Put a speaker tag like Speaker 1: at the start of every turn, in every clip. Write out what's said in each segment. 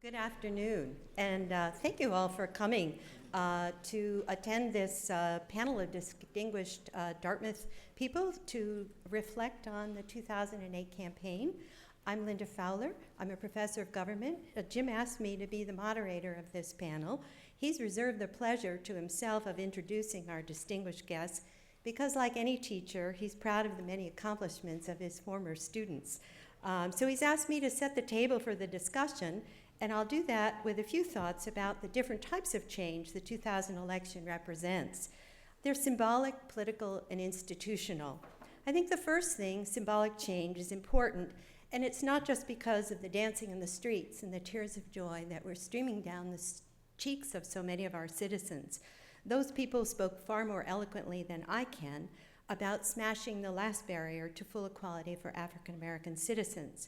Speaker 1: Good afternoon, and thank you all for coming to attend this panel of distinguished Dartmouth people to reflect on the 2008 campaign. I'm Linda Fowler. I'm a professor of government. Jim asked me to be the moderator of this panel. He's reserved the pleasure to himself of introducing our distinguished guests because, like any teacher, he's proud of the many accomplishments of his former students. So he's asked me to set the table for the discussion, and I'll do that with a few thoughts about the different types of change the 2000 election represents. They're symbolic, political, and institutional. I think the first thing, symbolic change, is important, and it's not just because of the dancing in the streets and the tears of joy that were streaming down the cheeks of so many of our citizens. Those people spoke far more eloquently than I can about smashing the last barrier to full equality for African American citizens.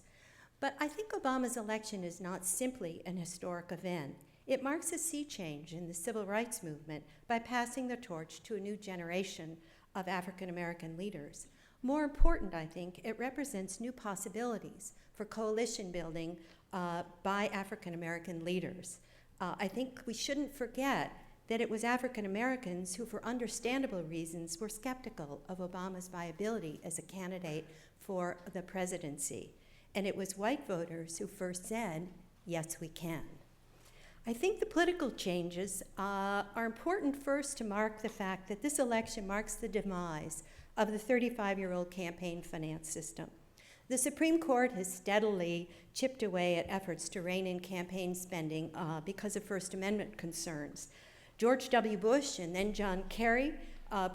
Speaker 1: But I think Obama's election is not simply an historic event. It marks a sea change in the civil rights movement by passing the torch to a new generation of African American leaders. More important, I think, it represents new possibilities for coalition building by African American leaders. I think we shouldn't forget that it was African Americans who, for understandable reasons, were skeptical of Obama's viability as a candidate for the presidency. And it was white voters who first said, yes, we can. I think the political changes are important first to mark the fact that this election marks the demise of the 35-year-old campaign finance system. The Supreme Court has steadily chipped away at efforts to rein in campaign spending because of First Amendment concerns. George W. Bush and then John Kerry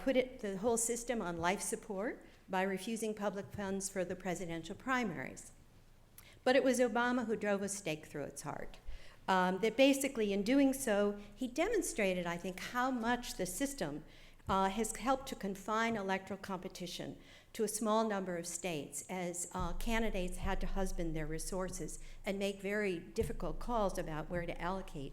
Speaker 1: put the whole system on life support by refusing public funds for the presidential primaries. But it was Obama who drove a stake through its heart. That basically, in doing so, he demonstrated, I think, how much the system has helped to confine electoral competition to a small number of states as candidates had to husband their resources and make very difficult calls about where to allocate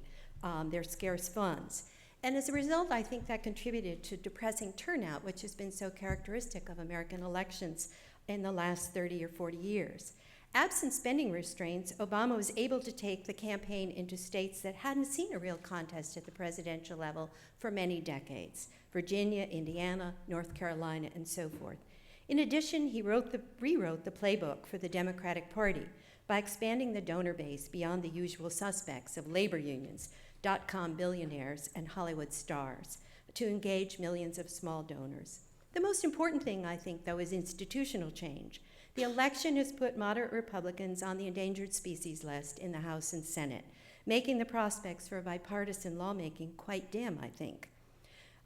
Speaker 1: their scarce funds. And as a result, I think that contributed to depressing turnout, which has been so characteristic of American elections in the last 30 or 40 years. Absent spending restraints, Obama was able to take the campaign into states that hadn't seen a real contest at the presidential level for many decades: Virginia, Indiana, North Carolina, and so forth. In addition, he rewrote the playbook for the Democratic Party by expanding the donor base beyond the usual suspects of labor unions, dot-com billionaires, and Hollywood stars to engage millions of small donors. The most important thing, I think, though, is institutional change. The election has put moderate Republicans on the endangered species list in the House and Senate, making the prospects for bipartisan lawmaking quite dim, I think.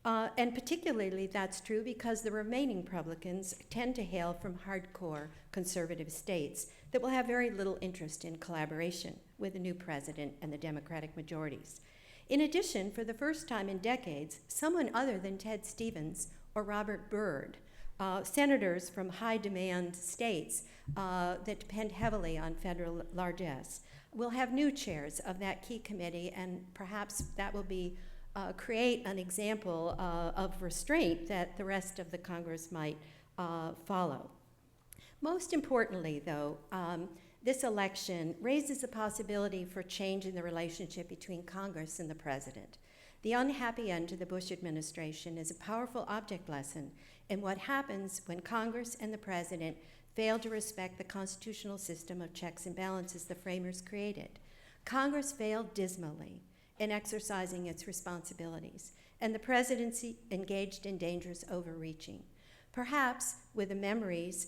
Speaker 1: And particularly that's true because the remaining Republicans tend to hail from hardcore conservative states that will have very little interest in collaboration with the new president and the Democratic majorities. In addition, for the first time in decades, someone other than Ted Stevens or Robert Byrd, senators from high-demand states that depend heavily on federal largesse, will have new chairs of that key committee, and perhaps that will be create an example of restraint that the rest of the Congress might follow. Most importantly, though, this election raises the possibility for change in the relationship between Congress and the president. The unhappy end to the Bush administration is a powerful object lesson in what happens when Congress and the president fail to respect the constitutional system of checks and balances the framers created. Congress failed dismally in exercising its responsibilities, and the presidency engaged in dangerous overreaching, perhaps with the memories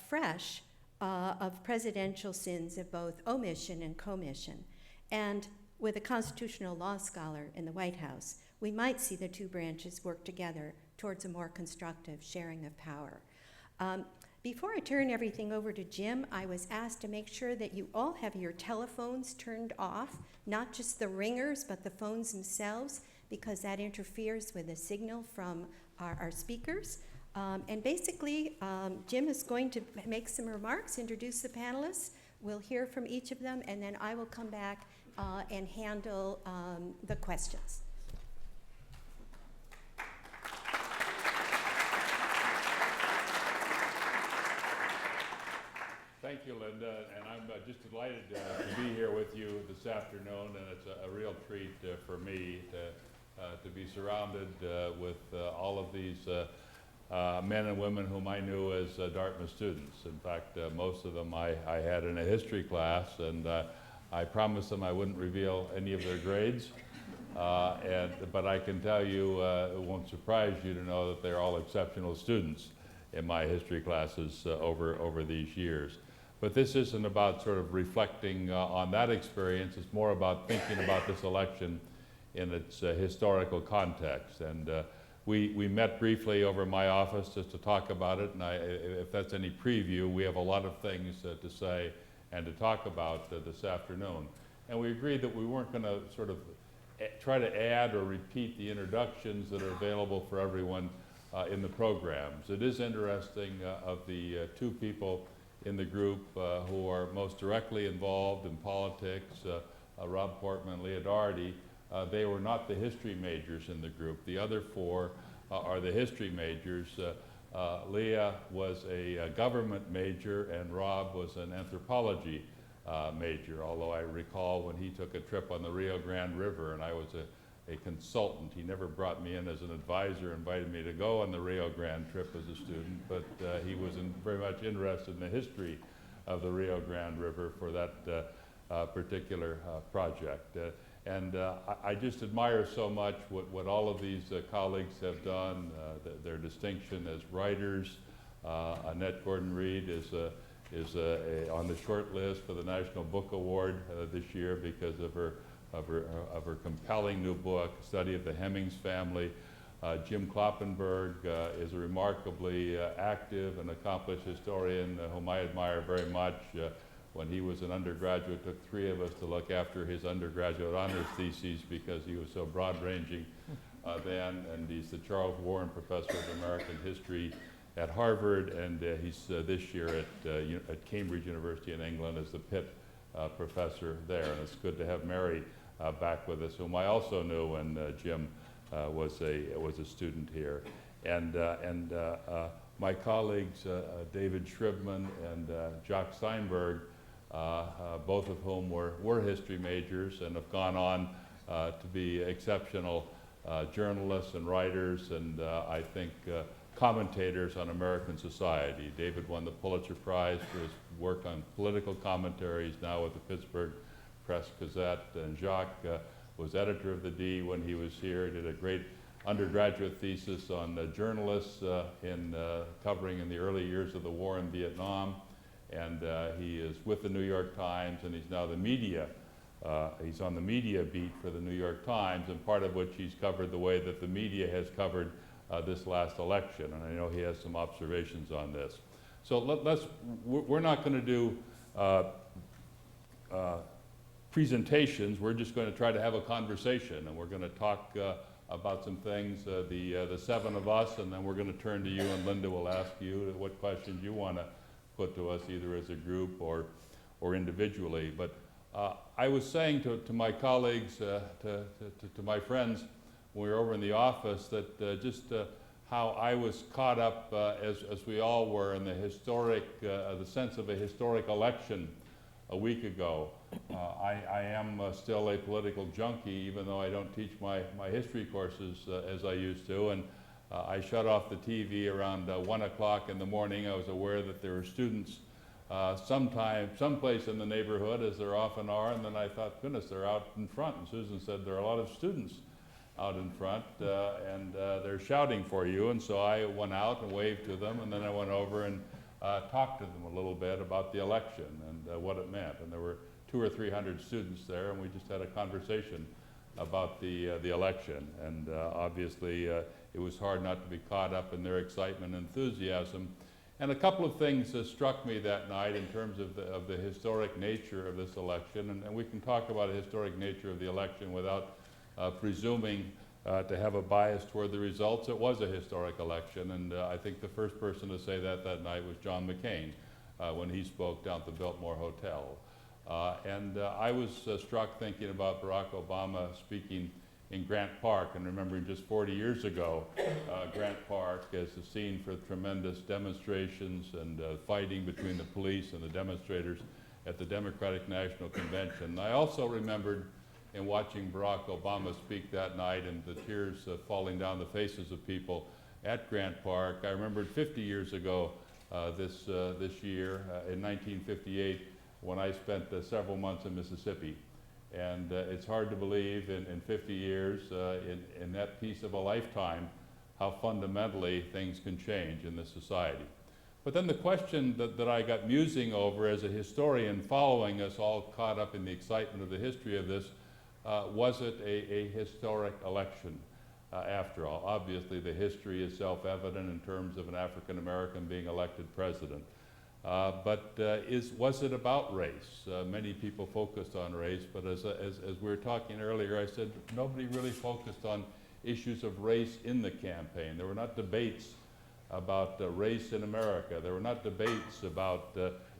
Speaker 1: fresh of presidential sins of both omission and commission. And with a constitutional law scholar in the White House, we might see the two branches work together towards a more constructive sharing of power. Before I turn everything over to Jim, I was asked to make sure that you all have your telephones turned off, not just the ringers, but the phones themselves, because that interferes with the signal from our speakers. And basically, Jim is going to make some remarks, introduce the panelists. We'll hear from each of them, and then I will come back and handle the questions.
Speaker 2: Thank Thank you, Linda, and I'm just delighted to be here with you this afternoon, and it's a real treat for me to be surrounded with all of these men and women whom I knew as Dartmouth students. In fact, most of them I had in a history class, and I promised them I wouldn't reveal any of their grades. But I can tell you, it won't surprise you to know that they're all exceptional students in my history classes over these years. But this isn't about sort of reflecting on that experience. It's more about thinking about this election in its historical context. And we met briefly over my office just to talk about it. And if that's any preview, we have a lot of things to say and to talk about this afternoon. And we agreed that we weren't going to sort of try to add or repeat the introductions that are available for everyone in the programs. It is interesting of the two people in the group who are most directly involved in politics, Rob Portman and Leah Doherty. They were not the history majors in the group. The other four are the history majors. Leah was a government major and Rob was an anthropology major, although I recall when he took a trip on the Rio Grande River and I was a consultant. He never brought me in as an advisor, invited me to go on the Rio Grande trip as a student, but he was very much interested in the history of the Rio Grande River for that particular project. I just admire so much what all of these colleagues have done, their distinction as writers. Annette Gordon-Reed is on the short list for the National Book Award this year because of her compelling new book, Study of the Hemings Family. Jim Kloppenberg is a remarkably active and accomplished historian whom I admire very much. When he was an undergraduate, it took 3 of us to look after his undergraduate honors theses because he was so broad-ranging then. And he's the Charles Warren Professor of American History at Harvard, and he's this year at Cambridge University in England as the Pitt professor there. And it's good to have Mary back with us, whom I also knew when Jim was a student here, and my colleagues David Shribman and Jock Steinberg, both of whom were history majors and have gone on to be exceptional journalists and writers, and I think commentators on American society. David won the Pulitzer Prize for his work on political commentaries, now with the Pittsburgh Press Gazette, and Jacques was editor of the D when he was here. He did a great undergraduate thesis on journalists covering in the early years of the war in Vietnam, and he is with the New York Times, and he's now the media. He's on the media beat for the New York Times, and part of which he's covered the way that the media has covered this last election, and I know he has some observations on this. So we're not going to do presentations. We're just going to try to have a conversation, and we're going to talk about some things, the 7 of us, and then we're going to turn to you, and Linda will ask you what questions you want to put to us, either as a group or individually. But I was saying to my colleagues, to my friends, when we were over in the office, that just how I was caught up, as we all were, in the sense of a historic election a week ago. I am still a political junkie, even though I don't teach my history courses as I used to, and I shut off the TV around 1 o'clock in the morning. I was aware that there were students someplace in the neighborhood, as there often are, and then I thought, goodness, they're out in front. And Susan said there are a lot of students out in front, and they're shouting for you. And so I went out and waved to them, and then I went over and talked to them a little bit about the election and what it meant. And there were 200 or 300 students there, and we just had a conversation about the election. And obviously, it was hard not to be caught up in their excitement and enthusiasm. And a couple of things struck me that night in terms of the historic nature of this election. And we can talk about the historic nature of the election without presuming to have a bias toward the results. It was a historic election, and I think the first person to say that night was John McCain when he spoke down at the Biltmore Hotel. And I was struck thinking about Barack Obama speaking in Grant Park, and remembering just 40 years ago, Grant Park as a scene for tremendous demonstrations and fighting between the police and the demonstrators at the Democratic National Convention. I also remembered in watching Barack Obama speak that night and the tears falling down the faces of people at Grant Park. I remembered 50 years ago this year, in 1958, when I spent several months in Mississippi. And it's hard to believe in 50 years, in that piece of a lifetime, how fundamentally things can change in this society. But then the question that I got musing over as a historian following us all caught up in the excitement of the history of this, was it a historic election after all? Obviously the history is self-evident in terms of an African American being elected president. Was it about race? Many people focused on race, but as we were talking earlier, I said nobody really focused on issues of race in the campaign. There were not debates about race in America. There were not debates about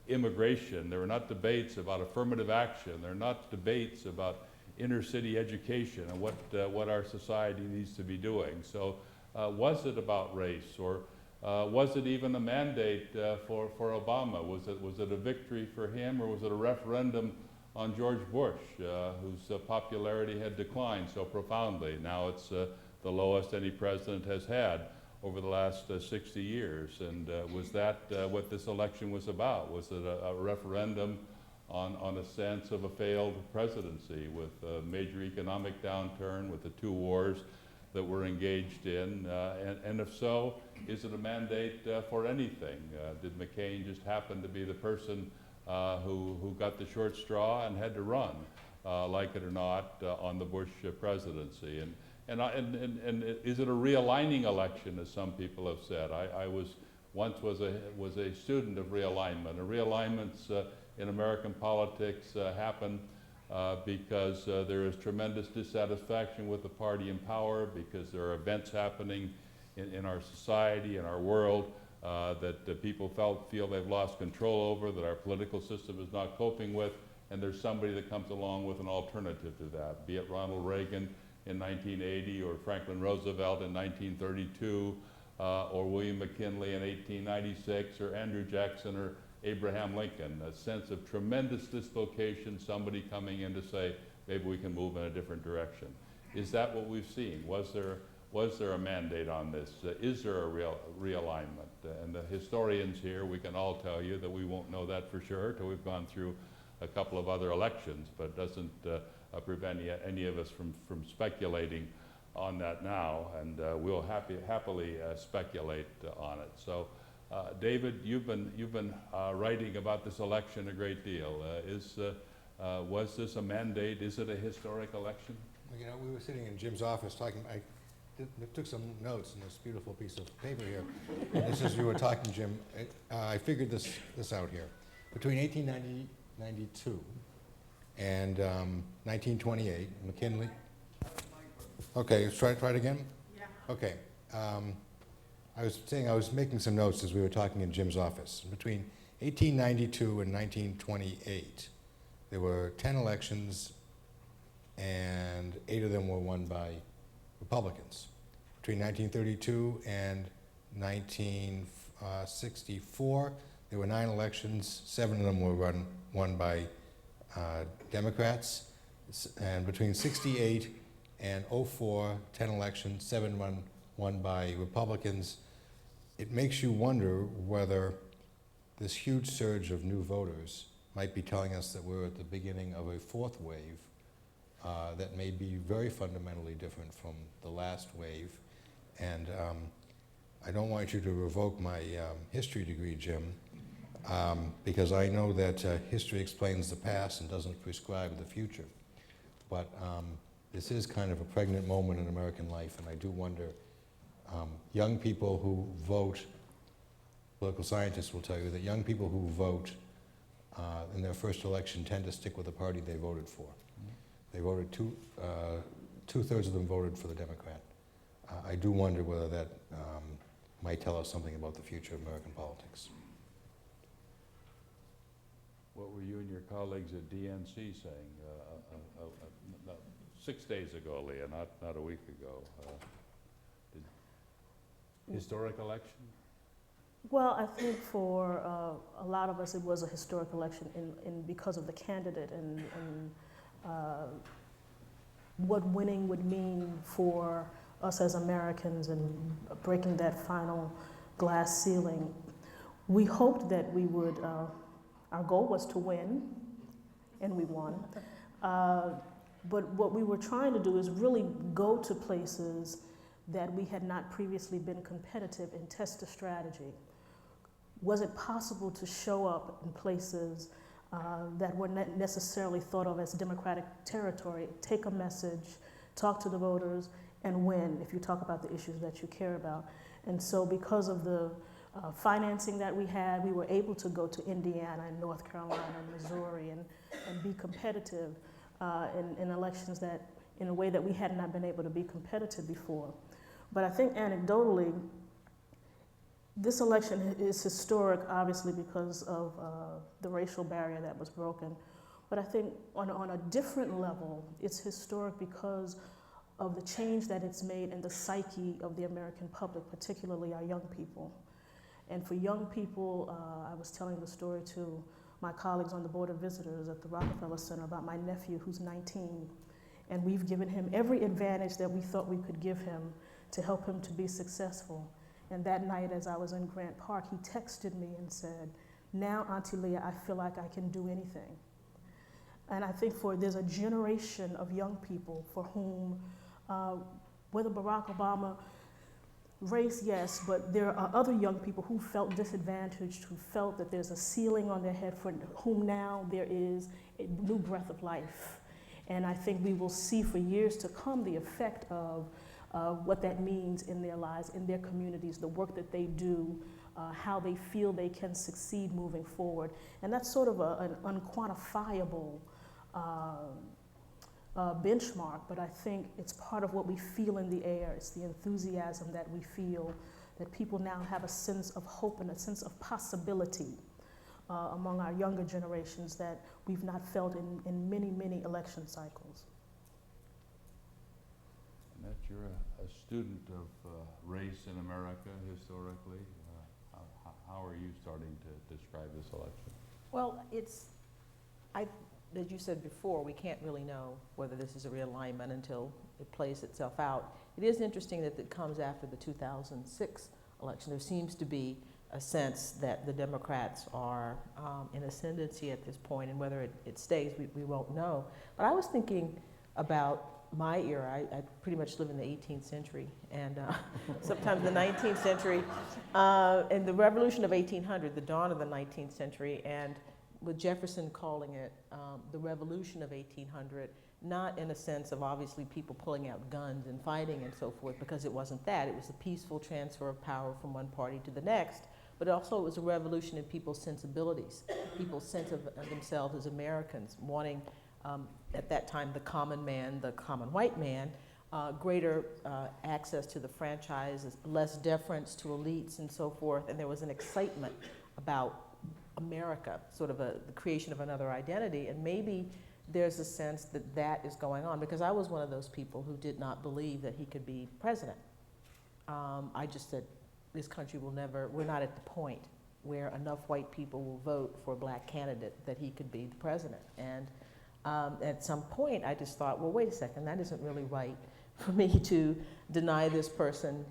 Speaker 2: immigration. There were not debates about affirmative action. There are not debates about inner city education and what our society needs to be doing. So was it about race, or was it even a mandate for Obama? Was it a victory for him, or was it a referendum on George Bush, whose popularity had declined so profoundly? Now it's the lowest any president has had over the last 60 years. And was that what this election was about? Was it a referendum on a sense of a failed presidency with a major economic downturn, with the two wars that we're engaged in? And if so, is it a mandate for anything? Did McCain just happen to be the person who got the short straw and had to run, like it or not, on the Bush presidency? And is it a realigning election, as some people have said? I once was a student of realignment. And realignments in American politics happen because there is tremendous dissatisfaction with the party in power, because there are events happening in our society, in our world, that people feel they've lost control over, that our political system is not coping with, and there's somebody that comes along with an alternative to that, be it Ronald Reagan in 1980, or Franklin Roosevelt in 1932, or William McKinley in 1896, or Andrew Jackson, or Abraham Lincoln. A sense of tremendous dislocation, somebody coming in to say, maybe we can move in a different direction. Is that what we've seen? Was there a mandate on this? Is there a realignment? And the historians here, we can all tell you that we won't know that for sure till we've gone through a couple of other elections, but it doesn't prevent any of us from speculating on that now, and we'll happily speculate on it. So, David, you've been writing about this election a great deal. Was this a mandate? Is it a historic election?
Speaker 3: Well, you know, we were sitting in Jim's office talking. I took some notes in this beautiful piece of paper here. And just as you were talking, Jim, I figured this out here. Between 1892 and 1928, McKinley. Okay, let's try it again? Yeah. Okay. I was saying I was making some notes as we were talking in Jim's office. Between 1892 and 1928, there were 10 elections, and 8 of them were won by Republicans. Between 1932 and 1964, there were 9 elections. 7 of them were won by Democrats. And between 68 and 04, 10 elections, 7 won by Republicans. It makes you wonder whether this huge surge of new voters might be telling us that we're at the beginning of a 4th wave that may be very fundamentally different from the last wave. And I don't want you to revoke my history degree, Jim, because I know that history explains the past and doesn't prescribe the future. But this is kind of a pregnant moment in American life, and I do wonder, young people who vote, political scientists will tell you that young people who vote in their first election tend to stick with the party they voted for. They voted, two-thirds of them voted for the Democrat. I do wonder whether that might tell us something about the future of American politics.
Speaker 2: What were you and your colleagues at DNC saying? 6 days ago, Leah, not a week ago. Historic election?
Speaker 4: Well, I think for a lot of us, it was a historic election because of the candidate and what winning would mean for us as Americans and breaking that final glass ceiling. We hoped that we would, our goal was to win, and we won. But what we were trying to do is really go to places that we had not previously been competitive and test a strategy. Was it possible to show up in places that were not necessarily thought of as Democratic territory, take a message, talk to the voters, and win if you talk about the issues that you care about? And so because of the financing that we had, we were able to go to Indiana and North Carolina and Missouri and be competitive in elections that, in a way that we had not been able to be competitive before. But I think anecdotally, this election is historic, obviously, because of the racial barrier that was broken. But I think on a different level, it's historic because of the change that it's made in the psyche of the American public, particularly our young people. And for young people, I was telling the story to my colleagues on the Board of Visitors at the Rockefeller Center about my nephew who's 19. And we've given him every advantage that we thought we could give him to help him to be successful. And that night, as I was in Grant Park, he texted me and said, "Now, Auntie Leah, I feel like I can do anything." And I think there's a generation of young people for whom, whether Barack Obama, race, yes, but there are other young people who felt disadvantaged, who felt that there's a ceiling on their head, for whom now there is a new breath of life. And I think we will see for years to come the effect of what that means in their lives, in their communities, the work that they do, how they feel they can succeed moving forward. And that's sort of an unquantifiable benchmark, but I think it's part of what we feel in the air. It's the enthusiasm that we feel, that people now have a sense of hope and a sense of possibility among our younger generations that we've not felt in many, many election cycles.
Speaker 2: Annette, you're a student of race in America historically. How are you starting to describe this election?
Speaker 5: Well, as you said before, we can't really know whether this is a realignment until it plays itself out. It is interesting that it comes after the 2006 election. There seems to be a sense that the Democrats are in ascendancy at this point, and whether it stays, we won't know. But I was thinking about my era. I pretty much live in the 18th century, and sometimes the 19th century, and the revolution of 1800, the dawn of the 19th century, and with Jefferson calling it the revolution of 1800, not in a sense of obviously people pulling out guns and fighting and so forth, because it wasn't that. It was a peaceful transfer of power from one party to the next, but also it was a revolution in people's sensibilities, people's sense of themselves as Americans, wanting, at that time, the common man, the common white man, greater access to the franchise, less deference to elites and so forth, and there was an excitement about America, sort of the creation of another identity, and maybe there's a sense that that is going on, because I was one of those people who did not believe that he could be president. I just said, this country will never, we're not at the point where enough white people will vote for a black candidate that he could be the president. And at some point, I just thought, well, wait a second, that isn't really right for me to deny this person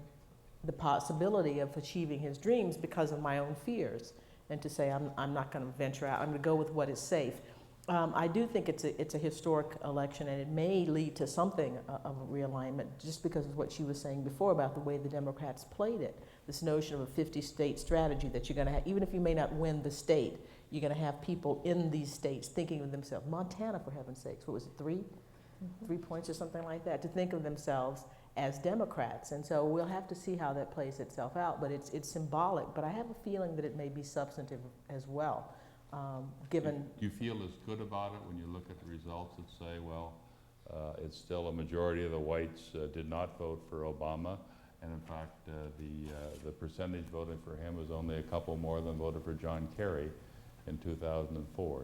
Speaker 5: the possibility of achieving his dreams because of my own fears, and to say, I'm not going to venture out, I'm going to go with what is safe. I do think it's a historic election, and it may lead to something of a realignment, just because of what she was saying before about the way the Democrats played it. This notion of a 50-state strategy that you're going to have, even if you may not win the state, you're going to have people in these states thinking of themselves. Montana, for heaven's sakes, what was it, 3 points or something like that, to think of themselves as Democrats. And so we'll have to see how that plays itself out, but it's symbolic. But I have a feeling that it may be substantive as well, given...
Speaker 2: Do you feel as good about it when you look at the results that say, well, it's still a majority of the whites did not vote for Obama, and in fact, the percentage voting for him was only a couple more than voted for John Kerry in 2004.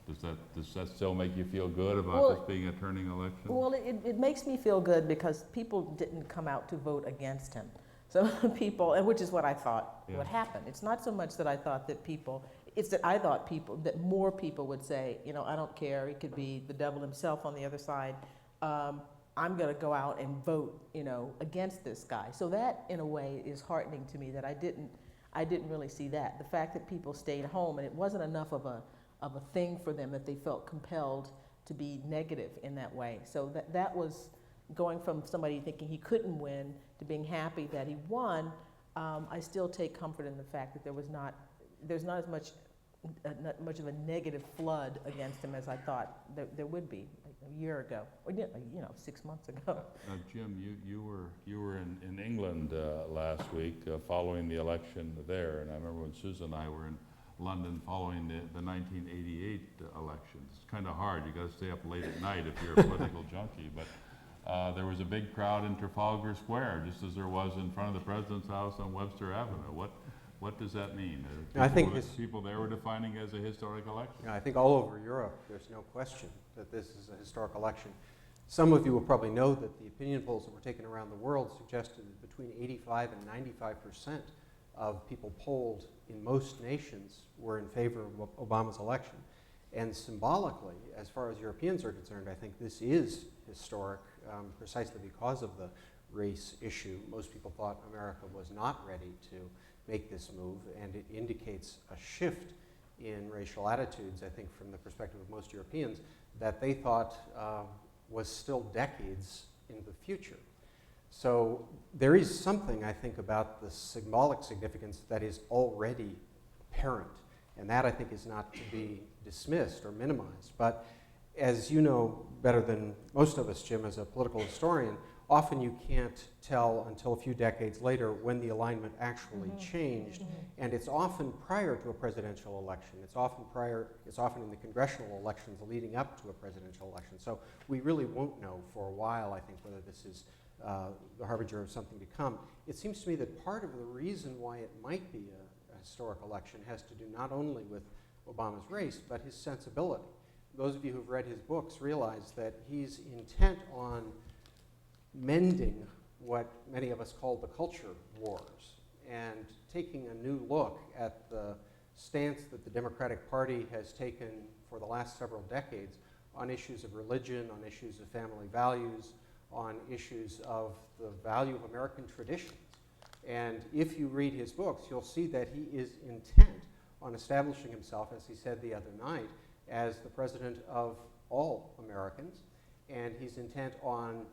Speaker 2: Does that still make you feel good about
Speaker 5: Well,
Speaker 2: this being a turning election?
Speaker 5: Well, it makes me feel good because people didn't come out to vote against him. So people, and which is what I thought
Speaker 2: Yeah.
Speaker 5: would happen. It's not so much that I thought that people, it's that I thought that more people would say, you know, I don't care, it could be the devil himself on the other side. I'm going to go out and vote, you know, against this guy. So that, in a way, is heartening to me that I didn't really see that. The fact that people stayed home, and it wasn't enough of a thing for them that they felt compelled to be negative in that way. So that was going from somebody thinking he couldn't win to being happy that he won. I still take comfort in the fact that there's not as much not much of a negative flood against him as I thought there would be a year ago, or 6 months ago.
Speaker 2: Jim, you were in England last week following the election there, and I remember when Susan and I were in London following the 1988 elections. It's kind of hard. You got to stay up late at night if you're a political junkie, but there was a big crowd in Trafalgar Square, just as there was in front of the President's house on Webster Avenue. What does that mean?
Speaker 6: I think
Speaker 2: people there were defining as a historic election.
Speaker 6: I think all over Europe, there's no question that this is a historic election. Some of you will probably know that the opinion polls that were taken around the world suggested that between 85 and 95% of people polled in most nations were in favor of Obama's election. And symbolically, as far as Europeans are concerned, I think this is historic precisely because of the race issue. Most people thought America was not ready to make this move, and it indicates a shift in racial attitudes, I think, from the perspective of most Europeans, that they thought was still decades in the future. So there is something, I think, about the symbolic significance that is already apparent, and that, I think, is not to be dismissed or minimized. But as you know better than most of us, Jim, as a political historian, often you can't tell until a few decades later when the alignment actually changed, and it's often prior to a presidential election. It's often in the congressional elections leading up to a presidential election. So we really won't know for a while, I think, whether this is the harbinger of something to come. It seems to me that part of the reason why it might be a historic election has to do not only with Obama's race, but his sensibility. Those of you who've read his books realize that he's intent on mending what many of us call the culture wars and taking a new look at the stance that the Democratic Party has taken for the last several decades on issues of religion, on issues of family values, on issues of the value of American traditions. And if you read his books, you'll see that he is intent on establishing himself, as he said the other night, as the president of all Americans, and he's intent on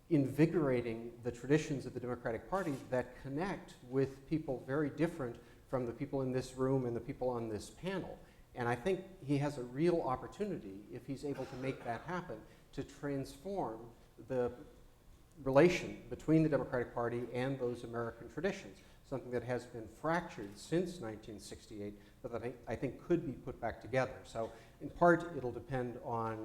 Speaker 6: invigorating the traditions of the Democratic Party that connect with people very different from the people in this room and the people on this panel. And I think he has a real opportunity, if he's able to make that happen, to transform the relation between the Democratic Party and those American traditions, something that has been fractured since 1968, but that I think could be put back together. So in part, it'll depend on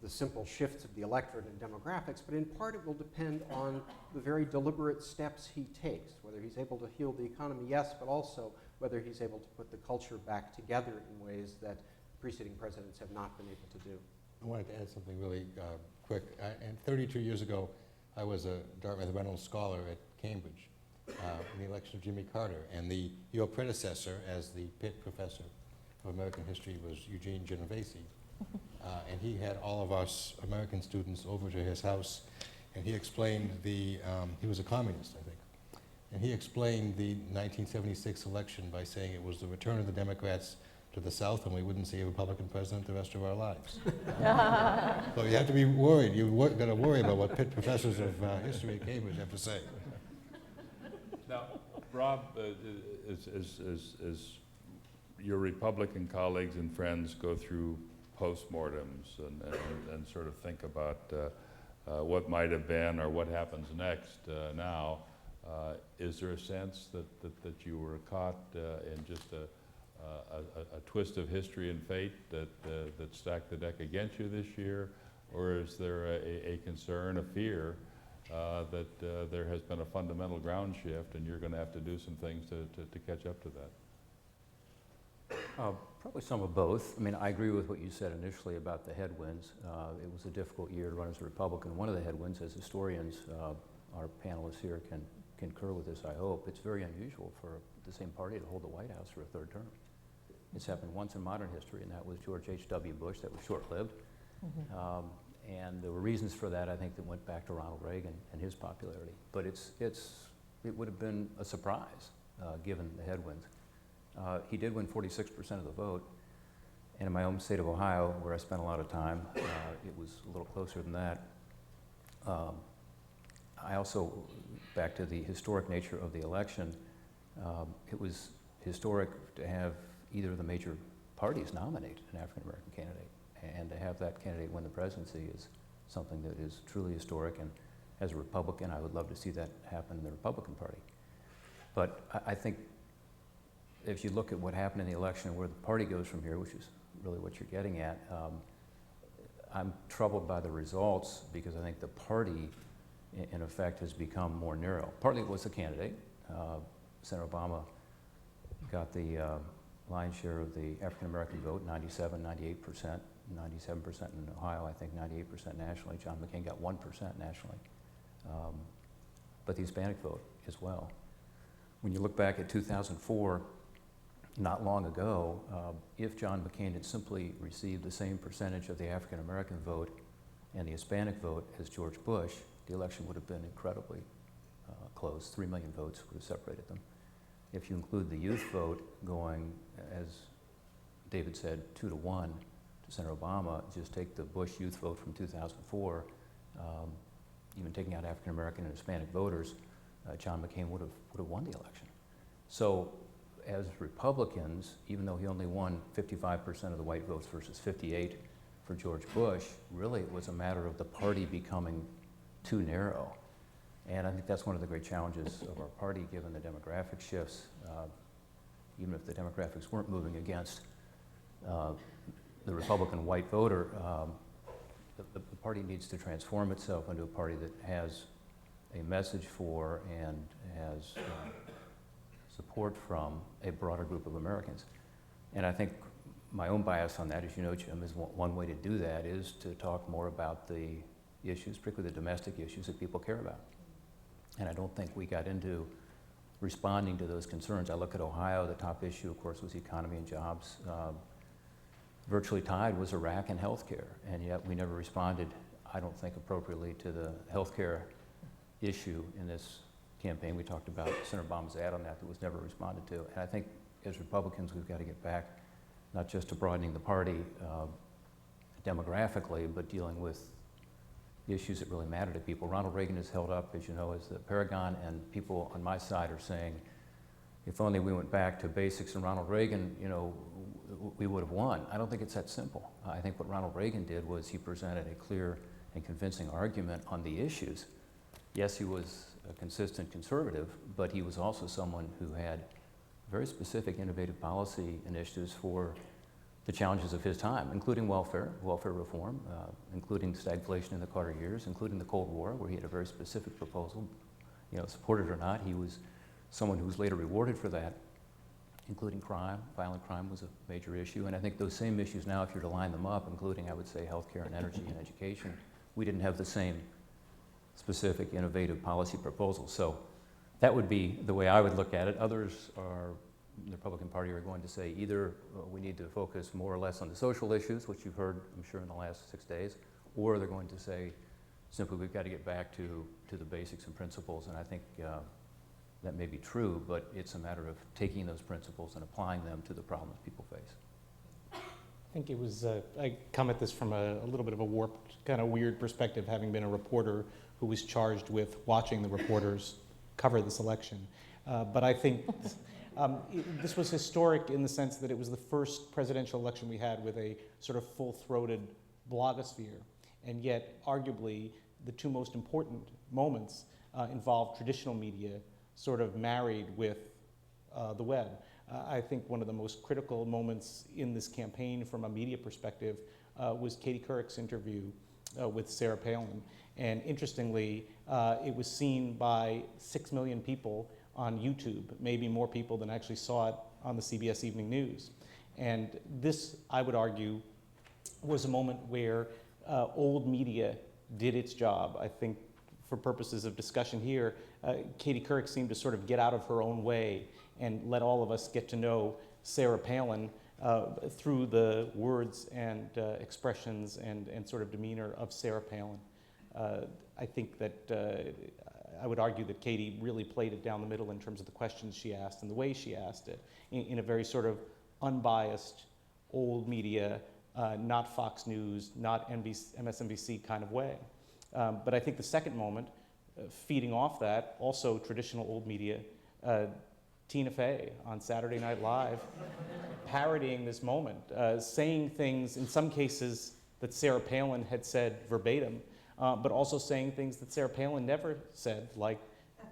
Speaker 6: the simple shifts of the electorate and demographics, but in part it will depend on the very deliberate steps he takes, whether he's able to heal the economy, yes, but also whether he's able to put the culture back together in ways that preceding presidents have not been able to do.
Speaker 3: I wanted to add something really quick. And 32 years ago, I was a Dartmouth Reynolds Scholar at Cambridge in the election of Jimmy Carter, and your predecessor as the Pitt Professor of American History was Eugene Genovese. And he had all of us American students over to his house, and he explained he was a communist, I think, and he explained the 1976 election by saying it was the return of the Democrats to the South, and we wouldn't see a Republican president the rest of our lives. So you have to be worried. You've got to worry about what Pitt professors of history at Cambridge have to say.
Speaker 2: Now, Rob, as your Republican colleagues and friends go through postmortems and sort of think about what might have been or what happens next now, is there a sense that you were caught in just a twist of history and fate that stacked the deck against you this year? Or is there a concern, a fear that there has been a fundamental ground shift and you're going to have to do some things to catch up to that?
Speaker 7: Probably some of both. I mean, I agree with what you said initially about the headwinds. It was a difficult year to run as a Republican. One of the headwinds, as historians, our panelists here can concur with this, I hope, it's very unusual for the same party to hold the White House for a third term. It's happened once in modern history, and that was George H.W. Bush. That was short-lived. And there were reasons for that, I think, that went back to Ronald Reagan and his popularity. But it would have been a surprise, given the headwinds. He did win 46% of the vote, and in my home state of Ohio, where I spent a lot of time, it was a little closer than that. I also, back to the historic nature of the election, it was historic to have either of the major parties nominate an African-American candidate, and to have that candidate win the presidency is something that is truly historic, and as a Republican, I would love to see that happen in the Republican Party. But I think if you look at what happened in the election, where the party goes from here, which is really what you're getting at, I'm troubled by the results because I think the party, in effect, has become more narrow. Partly it was the candidate. Senator Obama got the lion's share of the African-American vote, 97%, 97% in Ohio, I think 98% nationally. John McCain got 1% nationally. But the Hispanic vote as well. When you look back at 2004, not long ago, if John McCain had simply received the same percentage of the African-American vote and the Hispanic vote as George Bush, the election would have been incredibly close. 3 million votes would have separated them. If you include the youth vote going, as David said, 2-1 to Senator Obama, just take the Bush youth vote from 2004, even taking out African-American and Hispanic voters, John McCain would have won the election. So as Republicans, even though he only won 55% of the white votes versus 58 for George Bush, really it was a matter of the party becoming too narrow. And I think that's one of the great challenges of our party, given the demographic shifts. Even if the demographics weren't moving against the Republican white voter, the party needs to transform itself into a party that has a message for and has support from a broader group of Americans. And I think my own bias on that, as you know, Jim, is one way to do that is to talk more about the issues, particularly the domestic issues that people care about. And I don't think we got into responding to those concerns. I look at Ohio, the top issue, of course, was the economy and jobs. Virtually tied was Iraq and healthcare, and yet we never responded, I don't think, appropriately to the healthcare issue in this campaign. We talked about Senator Obama's ad on that was never responded to. And I think as Republicans, we've got to get back not just to broadening the party demographically, but dealing with the issues that really matter to people. Ronald Reagan is held up, as you know, as the paragon, and people on my side are saying, if only we went back to basics and Ronald Reagan, you know, we would have won. I don't think it's that simple. I think what Ronald Reagan did was he presented a clear and convincing argument on the issues. Yes, he was a consistent conservative, but he was also someone who had very specific innovative policy initiatives for the challenges of his time, including welfare reform, including stagflation in the Carter years, including the Cold War, where he had a very specific proposal. You know, supported or not, he was someone who was later rewarded for that, including crime. Violent crime was a major issue, and I think those same issues now, if you're to line them up, including, I would say, healthcare and energy and education, we didn't have the same specific innovative policy proposals. So that would be the way I would look at it. Others are, the Republican Party are going to say either we need to focus more or less on the social issues, which you've heard, I'm sure, in the last 6 days, or they're going to say simply we've got to get back to the basics and principles, and I think that may be true, but it's a matter of taking those principles and applying them to the problems people face.
Speaker 8: I think it was, I come at this from a little bit of a warped, kind of weird perspective, having been a reporter who was charged with watching the reporters cover this election. But I think this was historic in the sense that it was the first presidential election we had with a sort of full-throated blogosphere. And yet, arguably, the two most important moments involved traditional media sort of married with the web. I think one of the most critical moments in this campaign from a media perspective was Katie Couric's interview with Sarah Palin. And interestingly, it was seen by 6 million people on YouTube, maybe more people than actually saw it on the CBS Evening News. And this, I would argue, was a moment where old media did its job. I think for purposes of discussion here, Katie Couric seemed to sort of get out of her own way and let all of us get to know Sarah Palin through the words and expressions and sort of demeanor of Sarah Palin. I think that I would argue that Katie really played it down the middle in terms of the questions she asked and the way she asked it in a very sort of unbiased, old media, not Fox News, not MSNBC kind of way. But I think the second moment, feeding off that, also traditional old media, Tina Fey on Saturday Night Live, parodying this moment, saying things, in some cases, that Sarah Palin had said verbatim, but also saying things that Sarah Palin never said, like,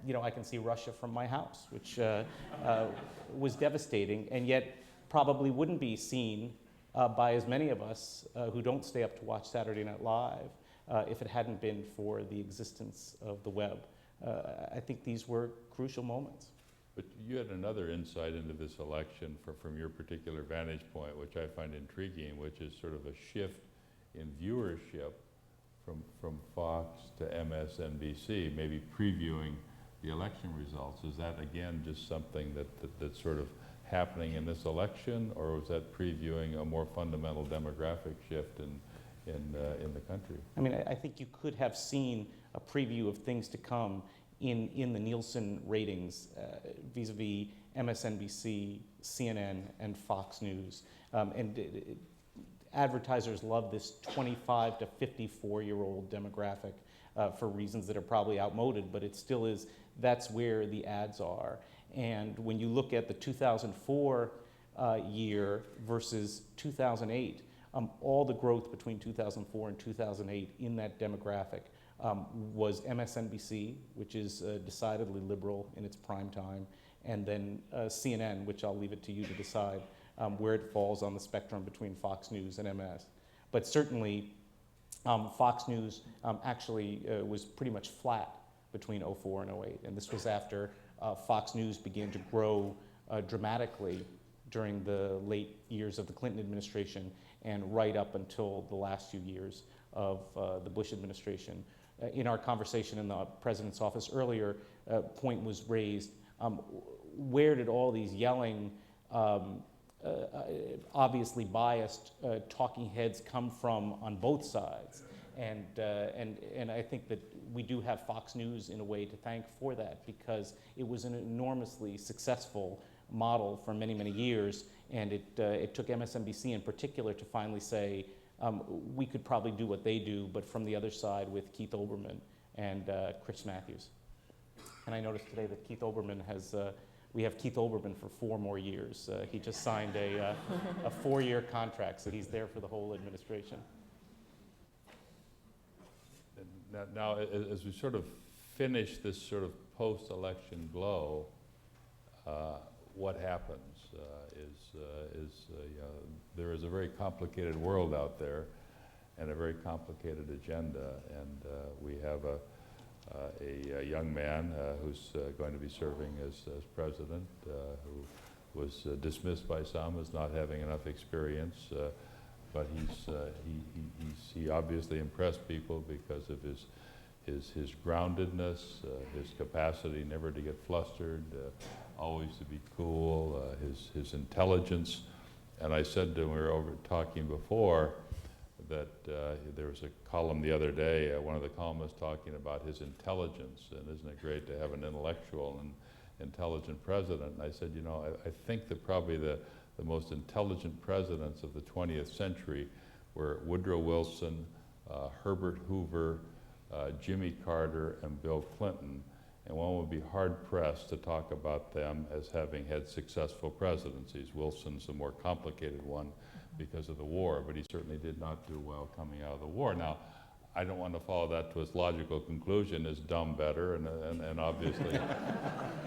Speaker 8: you know, I can see Russia from my house, which was devastating, and yet probably wouldn't be seen by as many of us who don't stay up to watch Saturday Night Live if it hadn't been for the existence of the web. I think these were crucial moments.
Speaker 2: But you had another insight into this election from your particular vantage point, which I find intriguing, which is sort of a shift in viewership from Fox to MSNBC, maybe previewing the election results. Is that, again, just something that's sort of happening in this election, or was that previewing a more fundamental demographic shift in the country?
Speaker 8: I mean, I think you could have seen a preview of things to come in the Nielsen ratings vis-a-vis MSNBC, CNN, and Fox News. Advertisers love this 25 to 54-year-old demographic for reasons that are probably outmoded, but it still is, that's where the ads are. And when you look at the 2004 year versus 2008, all the growth between 2004 and 2008 in that demographic was MSNBC, which is decidedly liberal in its prime time, and then CNN, which I'll leave it to you to decide where it falls on the spectrum between Fox News and MS. But certainly, Fox News actually was pretty much flat between 04 and 08, and this was after Fox News began to grow dramatically during the late years of the Clinton administration and right up until the last few years of the Bush administration. In our conversation in the president's office earlier, point was raised, where did all these yelling, obviously biased talking heads come from on both sides? And I think that we do have Fox News in a way to thank for that, because it was an enormously successful model for many, many years, and it took MSNBC in particular to finally say, we could probably do what they do, but from the other side with Keith Olbermann and Chris Matthews. And I noticed today that Keith Olbermann has, we have Keith Olbermann for 4 more years. He just signed a 4-year contract, so he's there for the whole administration.
Speaker 2: Now, as we sort of finish this sort of post-election glow, what happens there is a very complicated world out there and a very complicated agenda, and we have a young man who's going to be serving as president, who was dismissed by some as not having enough experience, but he obviously impressed people because of his groundedness, his capacity never to get flustered, always to be cool, his intelligence. And I said to him, we were over talking before, that there was a column the other day, one of the columnists talking about his intelligence, and isn't it great to have an intellectual and intelligent president? And I said, you know, I think that probably the most intelligent presidents of the 20th century were Woodrow Wilson, Herbert Hoover, Jimmy Carter, and Bill Clinton. And one would be hard-pressed to talk about them as having had successful presidencies. Wilson's a more complicated one because of the war, but he certainly did not do well coming out of the war. Now, I don't want to follow that to its logical conclusion as dumb better, and obviously,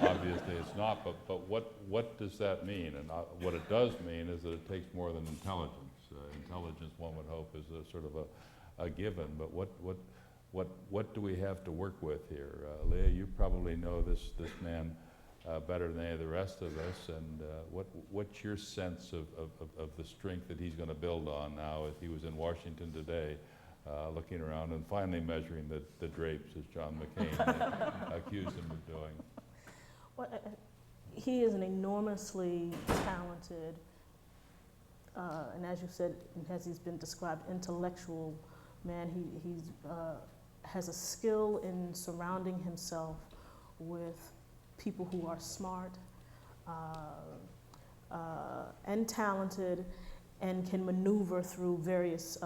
Speaker 2: obviously it's not, but what does that mean? And what it does mean is that it takes more than intelligence. Intelligence, one would hope, is a sort of a given, but what do we have to work with here? Leah, you probably know this man better than any of the rest of us. And what's your sense of the strength that he's going to build on now if he was in Washington today, looking around and finally measuring the drapes, as John McCain accused him of doing?
Speaker 4: Well, he is an enormously talented, and as you said, as he's been described, intellectual man. He has a skill in surrounding himself with people who are smart and talented and can maneuver through various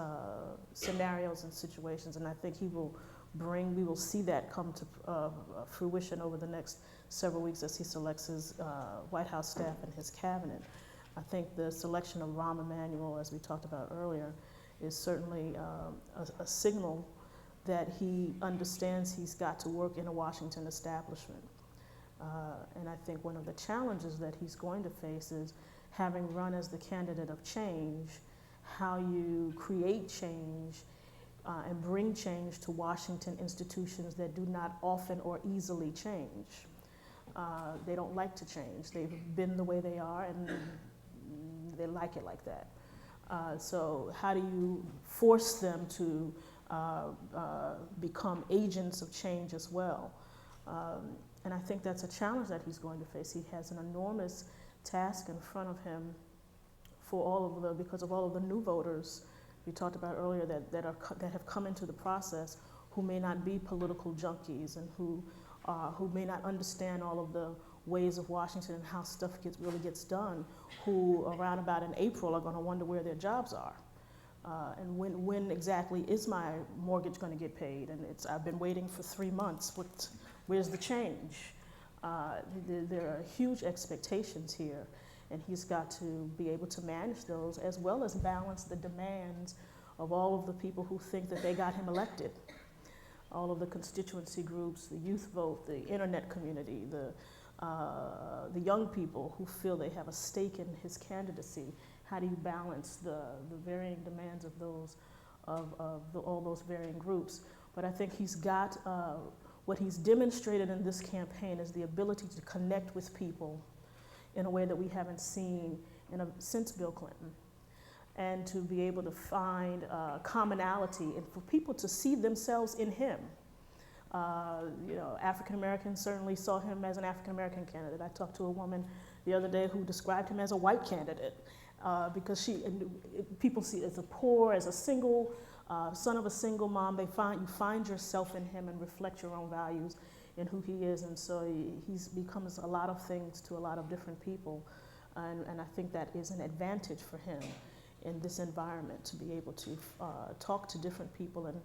Speaker 4: scenarios and situations. And I think we will see that come to fruition over the next several weeks as he selects his White House staff and his cabinet. I think the selection of Rahm Emanuel, as we talked about earlier, is certainly a signal that he understands he's got to work in a Washington establishment. And I think one of the challenges that he's going to face is, having run as the candidate of change, how you create change and bring change to Washington institutions that do not often or easily change. They don't like to change. They've been the way they are, and they like it like that. So how do you force them to become agents of change as well? And I think that's a challenge that he's going to face. He has an enormous task in front of him because of all of the new voters we talked about earlier that have come into the process, who may not be political junkies and who may not understand all of the ways of Washington and how stuff really gets done, who around about in April are going to wonder where their jobs are. And when exactly is my mortgage going to get paid? And I've been waiting for 3 months. Where's the change? There are huge expectations here, and he's got to be able to manage those as well as balance the demands of all of the people who think that they got him elected. All of the constituency groups, the youth vote, the internet community, the young people who feel they have a stake in his candidacy. How do you balance the varying demands of all those varying groups? But I think he's got, what he's demonstrated in this campaign is the ability to connect with people in a way that we haven't seen since Bill Clinton, and to be able to find commonality and for people to see themselves in him. African Americans certainly saw him as an African American candidate. I talked to a woman the other day who described him as a white candidate because people see it as a poor, as a single son of a single mom. You find yourself in him and reflect your own values in who he is, and so he becomes a lot of things to a lot of different people, and I think that is an advantage for him in this environment, to be able to talk to different people and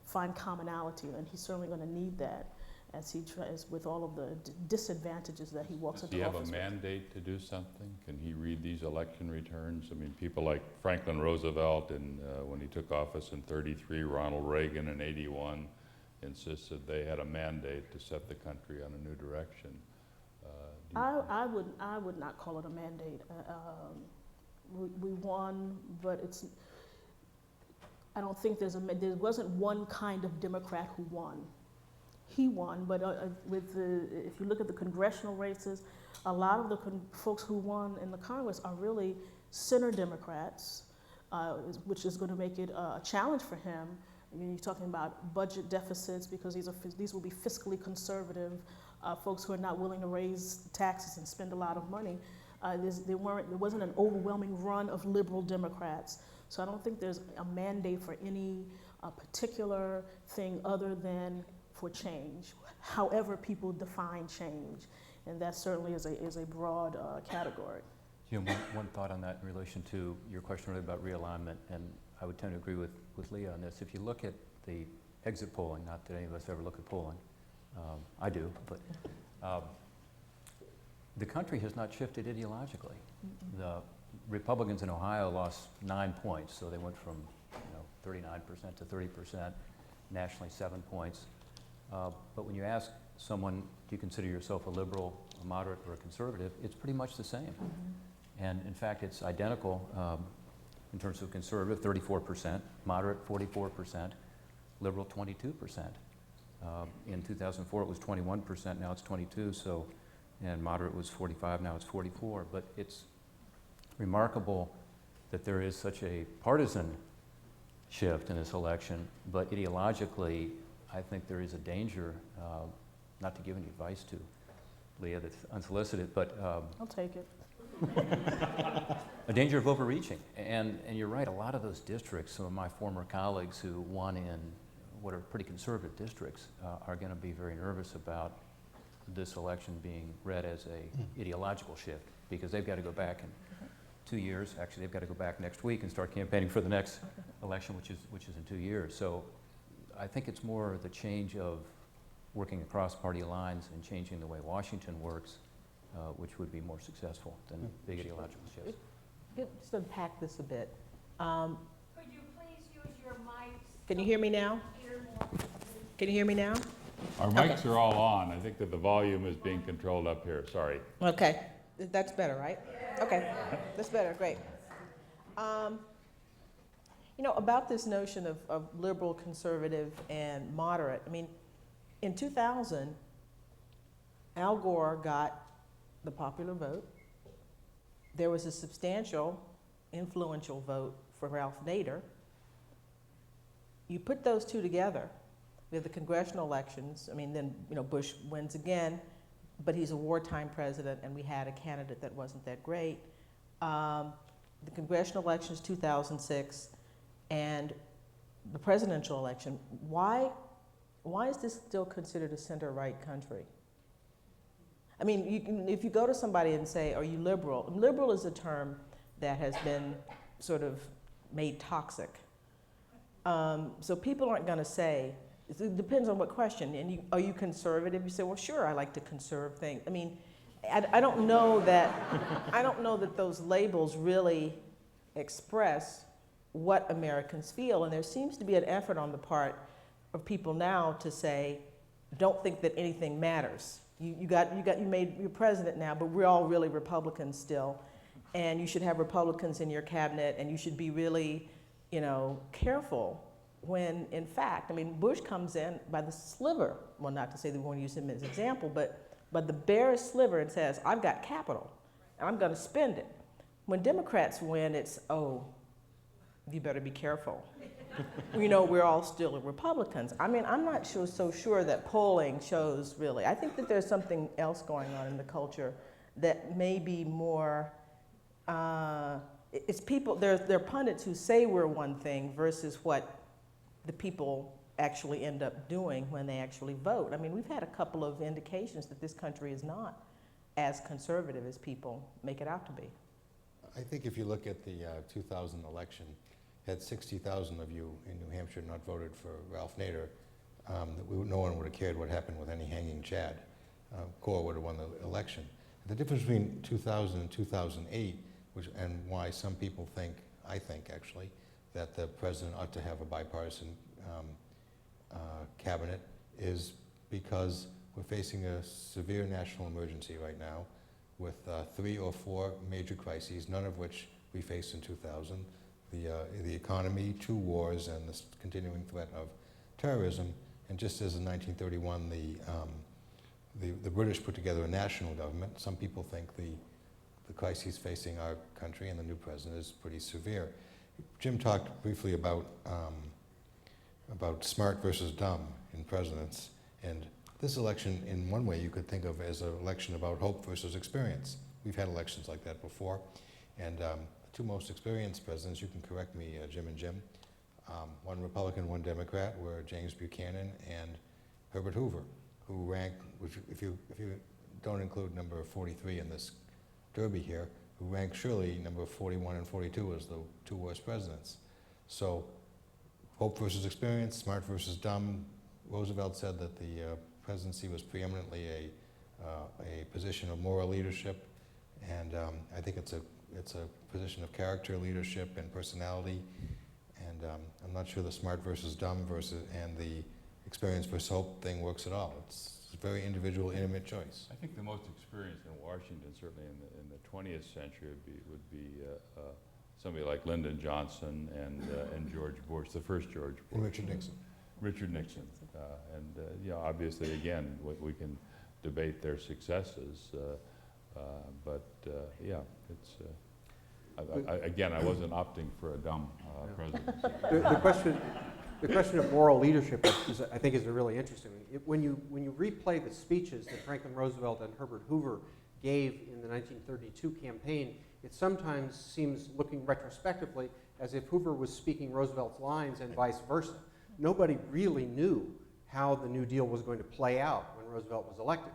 Speaker 4: find commonality, and he's certainly going to need that as he tries with all of the disadvantages that he walks into office with.
Speaker 2: Does he have a mandate to do something? Can he read these election returns? I mean, people like Franklin Roosevelt, when he took office in '33, Ronald Reagan in '81, insisted they had a mandate to set the country on a new direction.
Speaker 4: I would not call it a mandate. We won, but I don't think there wasn't one kind of Democrat who won. He won, but if you look at the congressional races, a lot of the folks who won in the Congress are really center Democrats, which is going to make it a challenge for him. I mean, you're talking about budget deficits because these will be fiscally conservative folks who are not willing to raise taxes and spend a lot of money. There wasn't an overwhelming run of liberal Democrats. So I don't think there's a mandate for any particular thing other than for change, however people define change. And that certainly is a broad category.
Speaker 7: Jim, one thought on that in relation to your question really about realignment, and I would tend to agree with Leah on this. If you look at the exit polling, not that any of us ever look at polling, I do, but the country has not shifted ideologically. Mm-hmm. The Republicans in Ohio lost 9 points, so they went from 39% to 30%, nationally 7 points. But when you ask someone, do you consider yourself a liberal, a moderate, or a conservative, it's pretty much the same. Mm-hmm. And in fact, it's identical in terms of conservative, 34%, moderate, 44%, liberal, 22%. In 2004, it was 21%, now it's 22%, so and moderate was 45, now it's 44. But it's remarkable that there is such a partisan shift in this election, but ideologically, I think there is a danger, not to give any advice to Leah that's unsolicited, but
Speaker 4: I'll take it.
Speaker 7: a danger of overreaching. And you're right, a lot of those districts, some of my former colleagues who won in what are pretty conservative districts are going to be very nervous about this election being read as a ideological shift, because they've got to go back in 2 years. Actually, they've got to go back next week and start campaigning for the next election, which is in 2 years. So I think it's more the change of working across party lines and changing the way Washington works, which would be more successful than big ideological shifts.
Speaker 5: Just unpack this a bit.
Speaker 9: Could you please use your mics?
Speaker 5: Can you hear me now? Can you hear me now?
Speaker 2: Our mics are all on. I think that the volume is being controlled up here, sorry.
Speaker 5: Okay, that's better, right? Okay, that's better, great. You know, about this notion of liberal, conservative, and moderate, I mean, in 2000, Al Gore got the popular vote. There was a substantial, influential vote for Ralph Nader. You put those two together, we have the congressional elections. I mean, then, you know, Bush wins again, but he's a wartime president, and we had a candidate that wasn't that great. The congressional elections, 2006, and the presidential election. Why is this still considered a center-right country? I mean, if you go to somebody and say, are you liberal? Liberal is a term that has been sort of made toxic. So people aren't going to say, it depends on what question. And are you conservative? You say, well, sure, I like to conserve things. I mean, I don't know that I don't know that those labels really express what Americans feel. And there seems to be an effort on the part of people now to say, don't think that anything matters. You made your president now, but we're all really Republicans still, and you should have Republicans in your cabinet, and you should be really, you know, careful. When in fact, I mean, Bush comes in by the sliver. Well, not to say that we want to use him as an example, but the barest sliver, and says, I've got capital, and I'm going to spend it. When Democrats win, it's, oh, you better be careful. You know, we're all still Republicans. I mean, I'm not so sure that polling shows really. I think that there's something else going on in the culture that may be more, it's people, there are pundits who say we're one thing versus what the people actually end up doing when they actually vote. I mean, we've had a couple of indications that this country is not as conservative as people make it out to be.
Speaker 3: I think if you look at the 2000 election, had 60,000 of you in New Hampshire not voted for Ralph Nader, no one would have cared what happened with any hanging Chad. Gore would have won the election. The difference between 2000 and 2008, and why some people think, I think actually, that the president ought to have a bipartisan cabinet, is because we're facing a severe national emergency right now with 3 or 4 major crises, none of which we faced in 2000. The economy, 2 wars, and the continuing threat of terrorism. And just as in 1931, the British put together a national government, some people think the crises facing our country and the new president is pretty severe. Jim talked briefly about smart versus dumb in presidents, and this election, in one way, you could think of as an election about hope versus experience. We've had elections like that before, and the 2 most experienced presidents, you can correct me, Jim and Jim, one Republican, one Democrat, were James Buchanan and Herbert Hoover, who ranked, which if you don't include number 43 in this derby here, who ranked surely number 41 and 42 as the 2 worst presidents. So hope versus experience, smart versus dumb. Roosevelt said that the presidency was preeminently a position of moral leadership, and I think it's a position of character, leadership, and personality, and I'm not sure the smart versus dumb and the experience versus hope thing works at all. It's a very individual, intimate choice.
Speaker 2: I think the most experienced in Washington, certainly in the 20th century, would be somebody like Lyndon Johnson and George Bush, the first George Bush.
Speaker 3: And Richard Nixon.
Speaker 2: Richard Nixon. And yeah, obviously, again, we can debate their successes. Yeah, it's, again, I wasn't opting for a dumb presidency.
Speaker 6: The question of moral leadership I think is a really interesting one. When you replay the speeches that Franklin Roosevelt and Herbert Hoover gave in the 1932 campaign, it sometimes seems, looking retrospectively, as if Hoover was speaking Roosevelt's lines and vice versa. Nobody really knew how the New Deal was going to play out when Roosevelt was elected.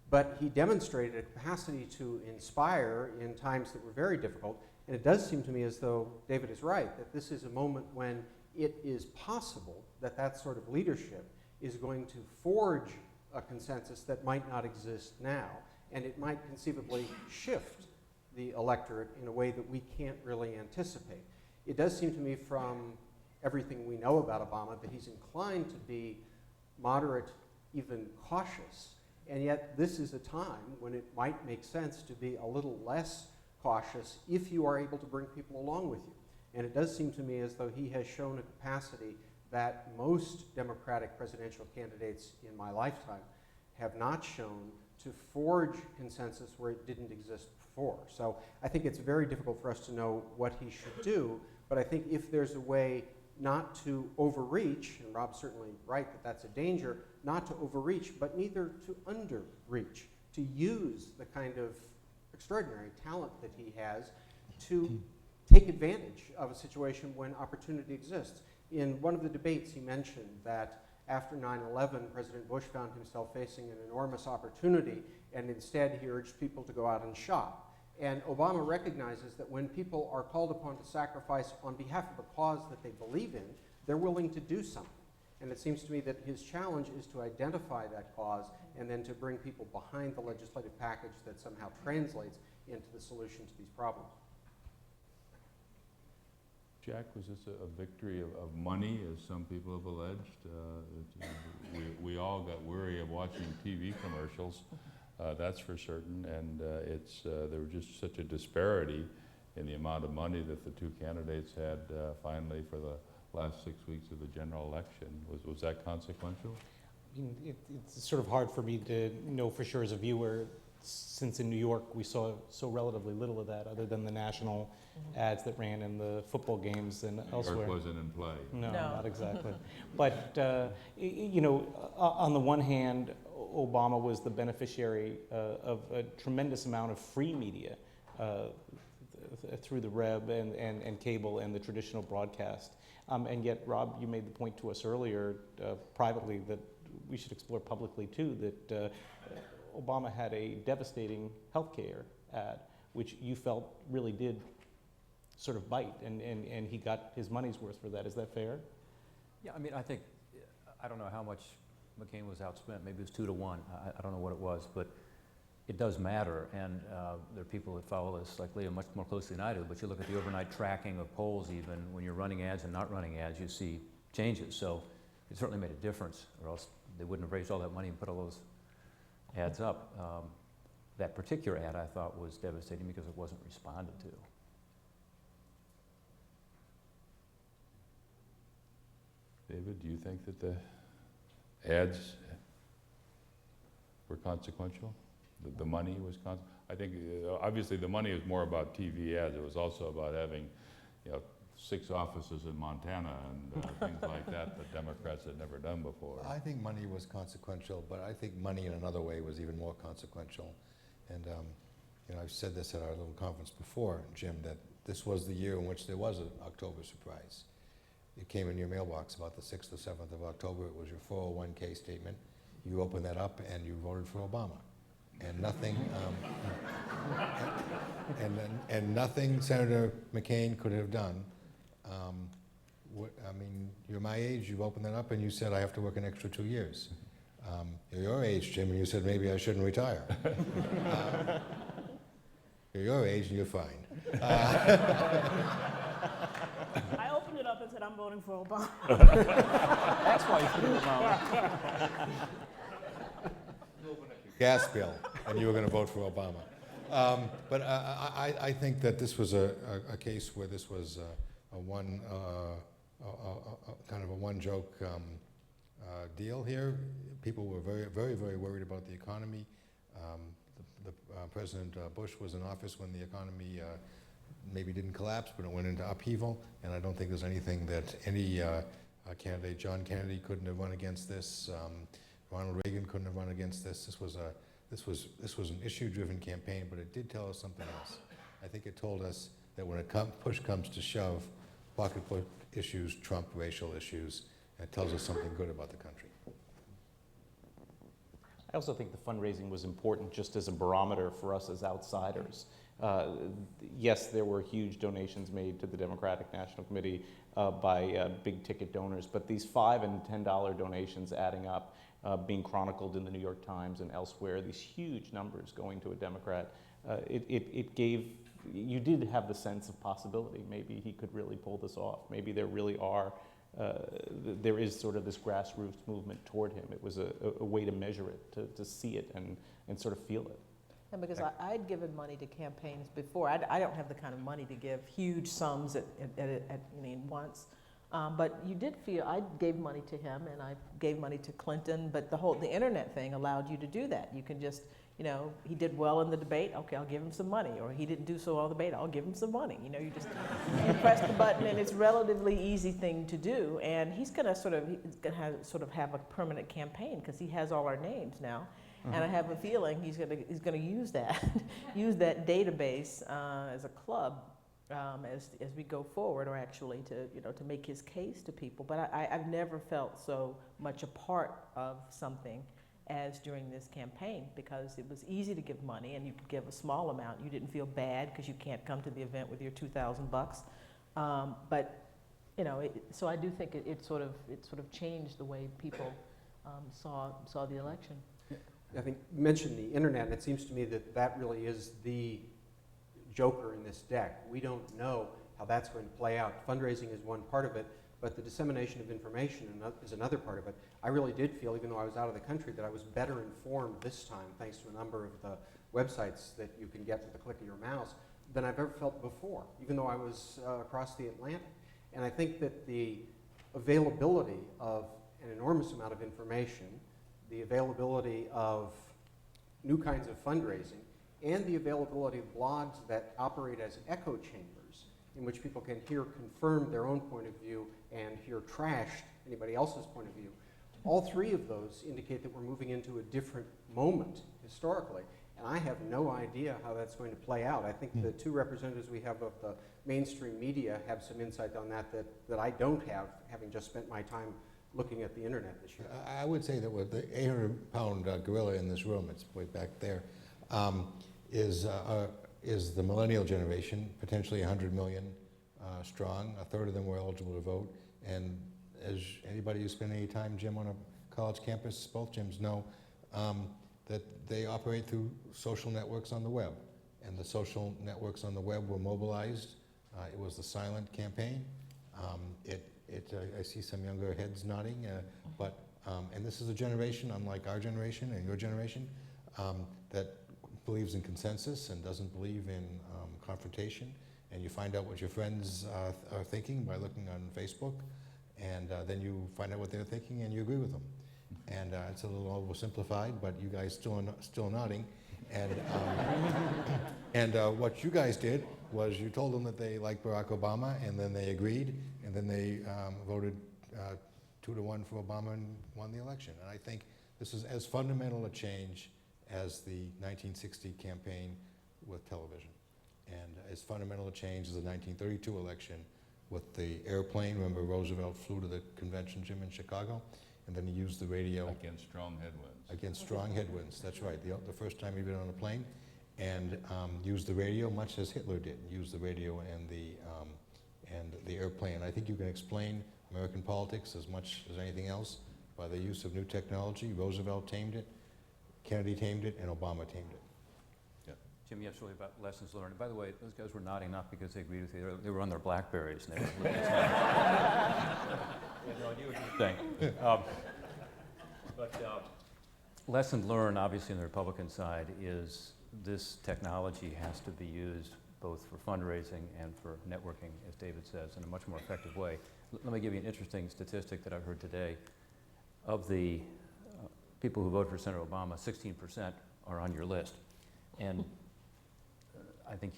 Speaker 6: But he demonstrated a capacity to inspire in times that were very difficult. And it does seem to me as though David is right, that this is a moment when it is possible that that sort of leadership is going to forge a consensus that might not exist now. And it might conceivably shift the electorate in a way that we can't really anticipate. It does seem to me from everything we know about Obama that he's inclined to be moderate, even cautious. And yet this is a time when it might make sense to be a little less cautious if you are able to bring people along with you. And it does seem to me as though he has shown a capacity that most Democratic presidential candidates in my lifetime have not shown to forge consensus where it didn't exist before. So I think it's very difficult for us to know what he should do, but I think if there's a way not to overreach, and Rob's certainly right that that's a danger, not to overreach, but neither to underreach, to use the kind of extraordinary talent that he has to take advantage of a situation when opportunity exists. In one of the debates, he mentioned that after 9/11, President Bush found himself facing an enormous opportunity, and instead he urged people to go out and shop. And Obama recognizes that when people are called upon to sacrifice on behalf of a cause that they believe in, they're willing to do something. And it seems to me that his challenge is to identify that cause and then to bring people behind the legislative package that somehow translates into the solution to these problems.
Speaker 2: Jack, was this a victory of money, as some people have alleged? We all got weary of watching TV commercials, that's for certain, and there was just such a disparity in the amount of money that the two candidates had finally for the last 6 weeks of the general election. Was that consequential?
Speaker 8: I mean, it's sort of hard for me to know for sure as a viewer, since in New York we saw so relatively little of that other than the national ads that ran in the football games and elsewhere.
Speaker 2: New York wasn't in play.
Speaker 8: No, not exactly. But, you know, on the one hand, Obama was the beneficiary of a tremendous amount of free media through the Reb and cable and the traditional broadcast. And yet, Rob, you made the point to us earlier privately that we should explore publicly too, that Obama had a devastating healthcare ad, which you felt really did sort of bite, and he got his money's worth for that. Is that fair?
Speaker 7: Yeah, I mean, I don't know how much McCain was outspent. Maybe it was 2 to 1. I don't know what it was, but it does matter. And there are people that follow this, like Leah, much more closely than I do. But you look at the overnight tracking of polls, even when you're running ads and not running ads, you see changes. So it certainly made a difference, or else they wouldn't have raised all that money and put all those ads up. That particular ad I thought was devastating because it wasn't responded to.
Speaker 2: David, do you think that the ads were consequential? The money was I think obviously the money was more about TV ads. It was also about having, 6 offices in Montana and things like that that Democrats had never done before.
Speaker 3: I think money was consequential, but I think money in another way was even more consequential. And I've said this at our little conference before, Jim, that this was the year in which there was an October surprise. It came in your mailbox about the 6th or 7th of October. It was your 401k statement. You opened that up and you voted for Obama. And nothing, and nothing Senator McCain could have done. You're my age, you've opened that up and you said I have to work an extra 2 years. You're your age, Jim, and you said maybe I shouldn't retire. You're your age and you're fine.
Speaker 4: I opened it up and said, I'm voting for Obama.
Speaker 7: That's why you put it Obama.
Speaker 3: Gas bill, and you were going to vote for Obama. But I think that this was a case where this was kind of a one-joke deal here. People were very, very, very worried about the economy. President Bush was in office when the economy maybe didn't collapse, but it went into upheaval, and I don't think there's anything that any candidate, John Kennedy couldn't have run against this, Ronald Reagan couldn't have run against this. This was an issue-driven campaign, but it did tell us something else. I think it told us that when push comes to shove, pocketbook issues trump racial issues, and it tells us something good about the country.
Speaker 8: I also think the fundraising was important just as a barometer for us as outsiders. Yes, there were huge donations made to the Democratic National Committee by big ticket donors, but these $5 and $10 donations adding up, being chronicled in the New York Times and elsewhere, these huge numbers going to a Democrat, it gave, you did have the sense of possibility. Maybe he could really pull this off. Maybe there really are, there is sort of this grassroots movement toward him. It was a way to measure it, to see it and sort of feel it.
Speaker 5: And because I'd given money to campaigns before, I don't have the kind of money to give huge sums at once. But you did feel, I gave money to him and I gave money to Clinton, but the internet thing allowed you to do that. You can just, he did well in the debate, okay, I'll give him some money. Or he didn't do so well in the debate, I'll give him some money. You just you press the button and it's a relatively easy thing to do. And he's gonna have a permanent campaign because he has all our names now. And I have a feeling he's gonna use that, use that database as a club as we go forward, or actually to make his case to people. But I've never felt so much a part of something as during this campaign, because it was easy to give money and you could give a small amount. You didn't feel bad because you can't come to the event with your $2,000. But so I do think it sort of changed the way people saw the election.
Speaker 6: I think you mentioned the internet, and it seems to me that really is the joker in this deck. We don't know how that's going to play out. Fundraising is one part of it, but the dissemination of information is another part of it. I really did feel, even though I was out of the country, that I was better informed this time, thanks to a number of the websites that you can get with the click of your mouse, than I've ever felt before, even though I was across the Atlantic. And I think that the availability of an enormous amount of information, the availability of new kinds of fundraising, and the availability of blogs that operate as echo chambers in which people can hear confirmed their own point of view and hear trashed anybody else's point of view. All three of those indicate that we're moving into a different moment historically, and I have no idea how that's going to play out. I think the two representatives we have of the mainstream media have some insight on that I don't have, having just spent my time looking at the internet this year.
Speaker 3: I would say that with the 800-pound gorilla in this room, it's way back there, is the millennial generation, potentially 100 million strong. A third of them were eligible to vote. And as anybody who spent any time, Jim, on a college campus, both Jims know that they operate through social networks on the web. And the social networks on the web were mobilized. It was the silent campaign. I see some younger heads nodding, and this is a generation, unlike our generation and your generation, that believes in consensus and doesn't believe in confrontation. And you find out what your friends are thinking by looking on Facebook, and then you find out what they're thinking and you agree with them. And it's a little oversimplified, but you guys still nodding. And what you guys did was you told them that they liked Barack Obama, and then they agreed, and then they voted 2-1 for Obama and won the election. And I think this is as fundamental a change as the 1960 campaign with television, and as fundamental a change as the 1932 election with the airplane. Remember, Roosevelt flew to the convention, Jim, in Chicago, and then he used the radio.
Speaker 2: Against strong headwinds.
Speaker 3: Against strong headwinds, that's right. The first time he'd been on a plane, and used the radio, much as Hitler did, used the radio and the airplane. I think you can explain American politics as much as anything else by the use of new technology. Roosevelt tamed it, Kennedy tamed it, and Obama tamed it.
Speaker 7: Yeah. Jim, you absolutely about lessons learned. By the way, those guys were nodding not because they agreed with you. They were on their BlackBerries. And they were no idea what you were saying. Lesson learned, obviously, on the Republican side is this technology has to be used both for fundraising and for networking, as David says, in a much more effective way. Let me give you an interesting statistic that I've heard today. Of the people who voted for Senator Obama, 16% are on your list. And I think,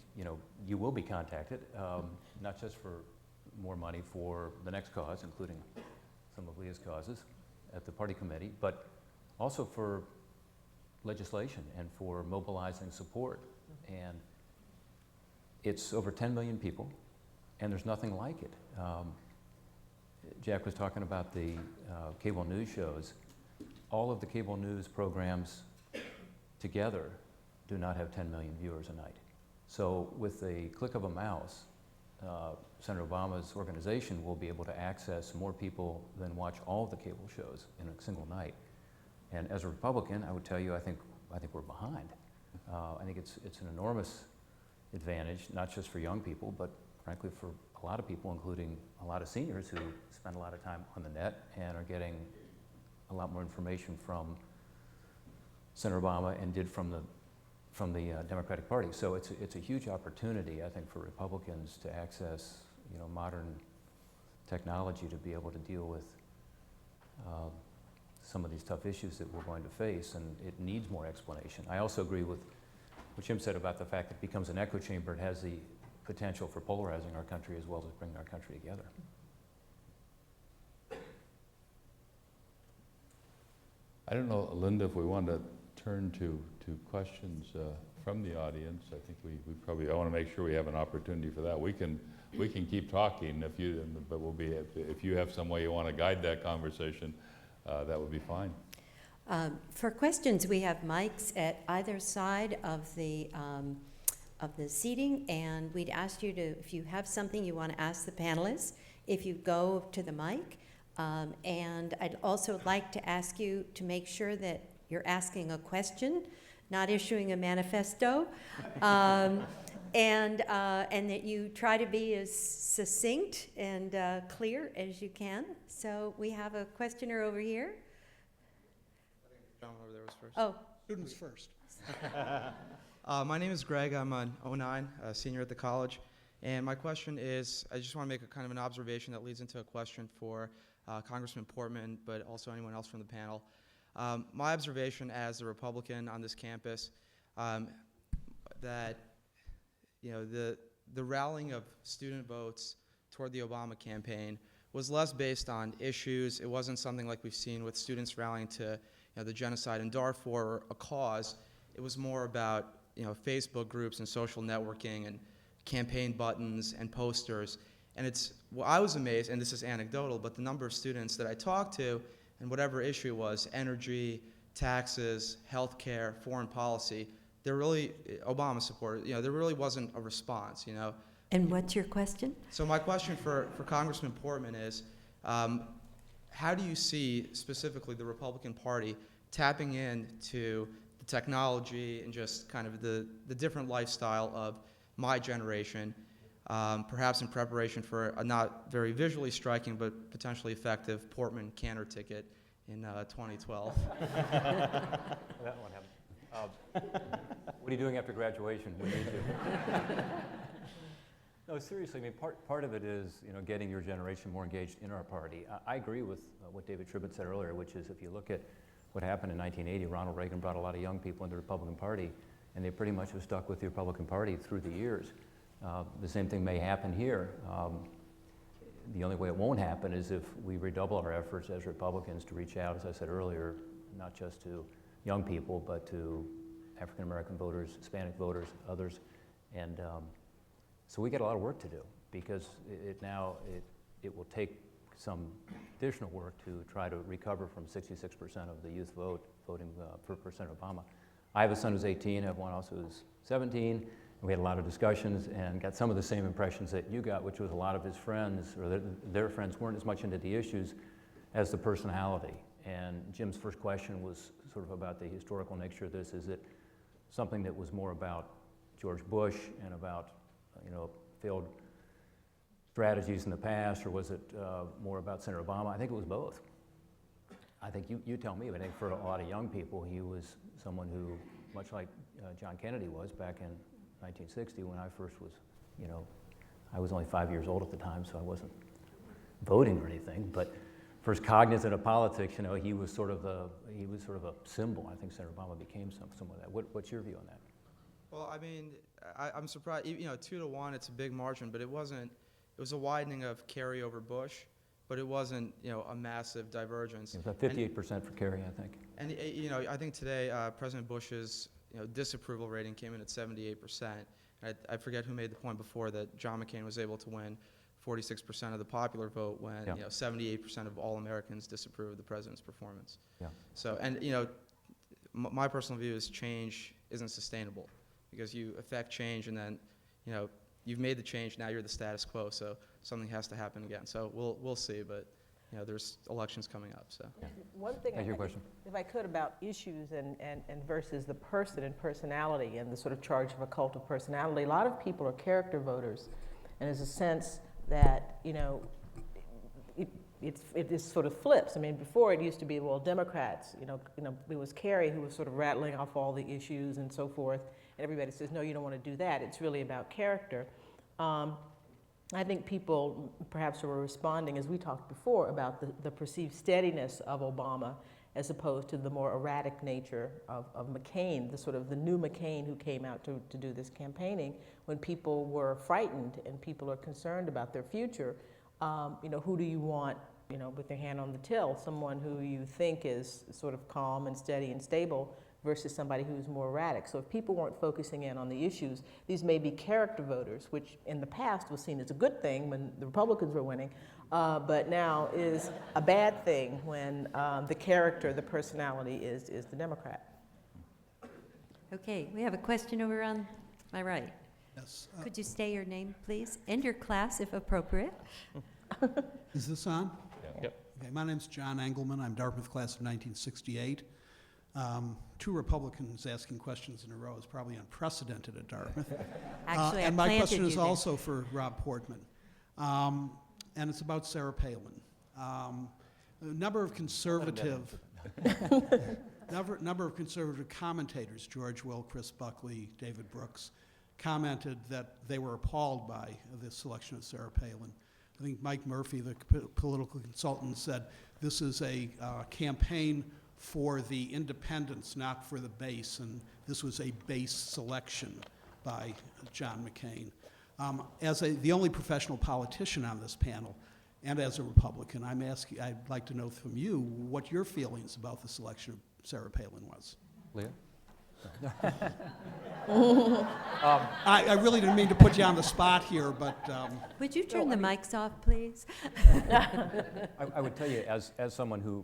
Speaker 7: you will be contacted, not just for more money for the next cause, including some of Leah's causes at the party committee, but also for legislation and for mobilizing support. And it's over 10 million people, and there's nothing like it. Jack was talking about the cable news shows. All of the cable news programs together do not have 10 million viewers a night. So with the click of a mouse, Senator Obama's organization will be able to access more people than watch all of the cable shows in a single night. And as a Republican, I would tell you, I think we're behind. I think it's an enormous advantage, not just for young people, but frankly for a lot of people, including a lot of seniors who spend a lot of time on the net and are getting a lot more information from Senator Obama and did from the Democratic Party. So it's a huge opportunity, I think, for Republicans to access modern technology to be able to deal with some of these tough issues that we're going to face, and it needs more explanation. I also agree with what Jim said about the fact that it becomes an echo chamber. It has the potential for polarizing our country as well as bringing our country together.
Speaker 2: I don't know, Linda, if we want to turn to questions from the audience. I think we probably, I want to make sure we have an opportunity for that. We can keep talking but if you have some way you want to guide that conversation, that would be fine.
Speaker 1: For questions, we have mics at either side of the seating, and we'd ask you to, if you have something you want to ask the panelists, if you go to the mic. And I'd also like to ask you to make sure that you're asking a question, not issuing a manifesto, and that you try to be as succinct and clear as you can. So we have a questioner over here.
Speaker 10: John over there was first.
Speaker 1: Oh.
Speaker 10: Students first. My name is Greg. I'm an 09, a senior at the college. And my question is, I just want to make a kind of an observation that leads into a question for Congressman Portman, but also anyone else from the panel. My observation as a Republican on this campus, that the rallying of student votes toward the Obama campaign was less based on issues. It wasn't something like we've seen with students rallying to the genocide in Darfur or a cause. It was more about Facebook groups and social networking and campaign buttons and posters. And I was amazed, and this is anecdotal, but the number of students that I talked to, and whatever issue it was, energy, taxes, healthcare, foreign policy, there really, Obama support, there really wasn't a response,
Speaker 1: And what's your question?
Speaker 10: So my question for Congressman Portman is, how do you see specifically the Republican Party tapping into the technology and just kind of the different lifestyle of my generation, perhaps in preparation for a not very visually striking but potentially effective Portman Cantor ticket in 2012?
Speaker 7: That one happened. What are you doing after graduation? We need you. No, seriously, I mean, part of it is, getting your generation more engaged in our party. I agree with what David Tribbett said earlier, which is if you look at what happened in 1980, Ronald Reagan brought a lot of young people into the Republican Party, and they pretty much have stuck with the Republican Party through the years. The same thing may happen here. The only way it won't happen is if we redouble our efforts as Republicans to reach out, as I said earlier, not just to young people, but to African American voters, Hispanic voters, others. And so we got a lot of work to do, because it will take some additional work to try to recover from 66% of the youth voting for President Obama. I have a son who's 18, I have one also who's 17, and we had a lot of discussions and got some of the same impressions that you got, which was a lot of his friends, or their friends, weren't as much into the issues as the personality. And Jim's first question was sort of about the historical nature of this. Is it something that was more about George Bush and about failed strategies in the past, or was it more about Senator Obama? I think it was both. I think you tell me, but I think for a lot of young people, he was someone who, much like John Kennedy was back in 1960 when I first was, I was only 5 years old at the time, so I wasn't voting or anything, but first cognizant of politics, you know, he was sort of a symbol. I think Senator Obama became some of that. What's your view on that?
Speaker 10: Well, I mean, I'm surprised, you know, 2-1, it's a big margin, but it wasn't, it was a widening of Kerry over Bush, but it wasn't, you know, a massive divergence.
Speaker 7: It was about 58% for Kerry, I think.
Speaker 10: And, you know, I think today President Bush's, you know, disapproval rating came in at 78%. I forget who made the point before that John McCain was able to win 46% of the popular vote when,
Speaker 7: Yeah.
Speaker 10: you know, 78% of all Americans disapprove of the president's performance.
Speaker 7: Yeah.
Speaker 10: So, and, you know, my personal view is change isn't sustainable, because you affect change and then, you know, you've made the change, now you're the status quo, so something has to happen again. So we'll see, but, you know, there's elections coming up, so.
Speaker 7: Yeah.
Speaker 5: One thing,
Speaker 7: Your question.
Speaker 5: if I could, about issues and versus the person and personality and the sort of charge of a cult of personality. A lot of people are character voters, and there's a sense that, you know, it just sort of flips. I mean, before it used to be, well, Democrats, you know, it was Kerry who was sort of rattling off all the issues and so forth, and everybody says, no, you don't want to do that. It's really about character. I think people perhaps were responding, as we talked before, about the perceived steadiness of Obama as opposed to the more erratic nature of McCain, the sort of the new McCain who came out to do this campaigning, when people were frightened and people are concerned about their future. You know, who do you want, you know, with their hand on the till? Someone who you think is sort of calm and steady and stable versus somebody who's more erratic. So if people weren't focusing in on the issues, these may be character voters, which in the past was seen as a good thing when the Republicans were winning, but now is a bad thing when the character, the personality is the Democrat.
Speaker 1: Okay, we have a question over on my right.
Speaker 11: Yes.
Speaker 1: Could you state your name, please, and your class, if appropriate?
Speaker 11: Is this on?
Speaker 8: Yep.
Speaker 11: Okay, my name's John Engelman. I'm Dartmouth class of 1968. 2 Republicans asking questions in a row is probably unprecedented at Dartmouth.
Speaker 1: Actually, I
Speaker 11: and my
Speaker 1: planted
Speaker 11: question is
Speaker 1: you there.
Speaker 11: also for Rob Portman. And it's about Sarah Palin. A number of conservative number of conservative commentators, George Will, Chris Buckley, David Brooks, commented that they were appalled by the selection of Sarah Palin. I think Mike Murphy, the political consultant, said this is a campaign for the independents, not for the base, and this was a base selection by John McCain. As the only professional politician on this panel, and as a Republican, I'd like to know from you what your feelings about the selection of Sarah Palin was.
Speaker 7: Leah?
Speaker 11: I really didn't mean to put you on the spot here, but
Speaker 1: Would you turn the mics off, please?
Speaker 7: I would tell you, as someone who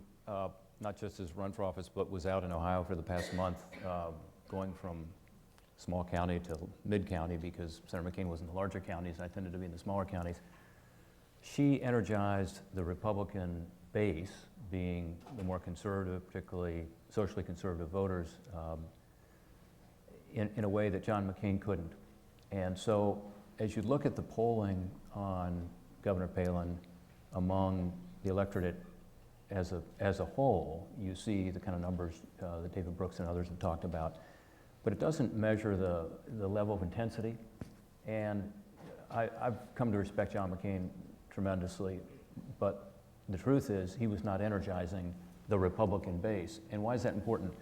Speaker 7: not just has run for office, but was out in Ohio for the past month, going from small county to mid-county, because Senator McCain was in the larger counties, I tended to be in the smaller counties. She energized the Republican base, being the more conservative, particularly socially conservative voters, in a way that John McCain couldn't. And so as you look at the polling on Governor Palin among the electorate as a whole, you see the kind of numbers that David Brooks and others have talked about. But it doesn't measure the level of intensity. And I've come to respect John McCain tremendously, but the truth is he was not energizing the Republican base. And why is that important?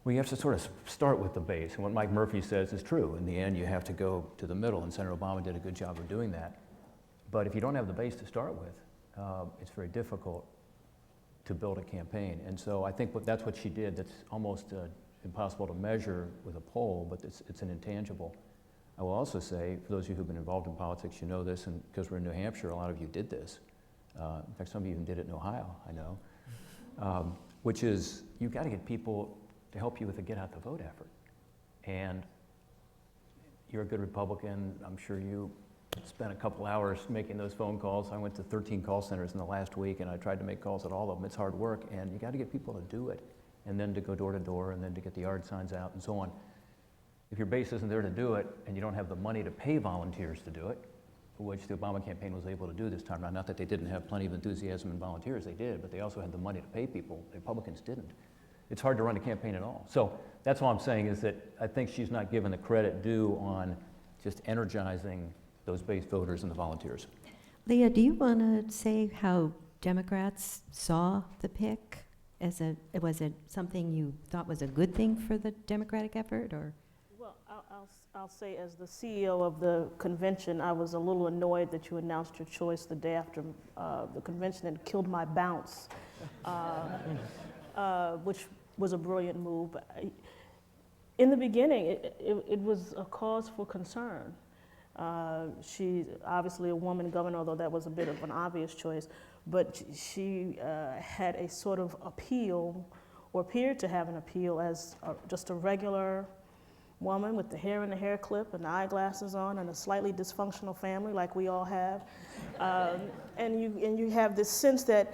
Speaker 7: Well, you have to sort of start with the base. And what Mike Murphy says is true. In the end, you have to go to the middle, and Senator Obama did a good job of doing that. But if you don't have the base to start with, it's very difficult to build a campaign. And so I think that's what she did. That's almost impossible to measure with a poll, but it's an intangible. I will also say, for those of you who've been involved in politics, you know this, and because we're in New Hampshire, a lot of you did this. In fact, some of you even did it in Ohio, I know, which is you've got to get people to help you with the get out the vote effort. And you're a good Republican. I'm sure you spent a couple hours making those phone calls. I went to 13 call centers in the last week, and I tried to make calls at all of them. It's hard work, and you got to get people to do it, and then to go door to door, and then to get the yard signs out, and so on. If your base isn't there to do it, and you don't have the money to pay volunteers to do it, which the Obama campaign was able to do this time around, not that they didn't have plenty of enthusiasm and volunteers, they did, but they also had the money to pay people. The Republicans didn't. It's hard to run a campaign at all. So that's all I'm saying, is that I think she's not given the credit due on just energizing those base voters and the volunteers.
Speaker 1: Leah, do you want to say how Democrats saw the pick as was it something you thought was a good thing for the Democratic effort, or?
Speaker 4: Well, I'll say as the CEO of the convention, I was a little annoyed that you announced your choice the day after the convention and killed my bounce, which was a brilliant move. But in the beginning, it was a cause for concern. She's obviously a woman governor, although that was a bit of an obvious choice, but she had a sort of appeal, or appeared to have an appeal as just a regular woman with the hair in the hair clip and the eyeglasses on and a slightly dysfunctional family like we all have. And you have this sense that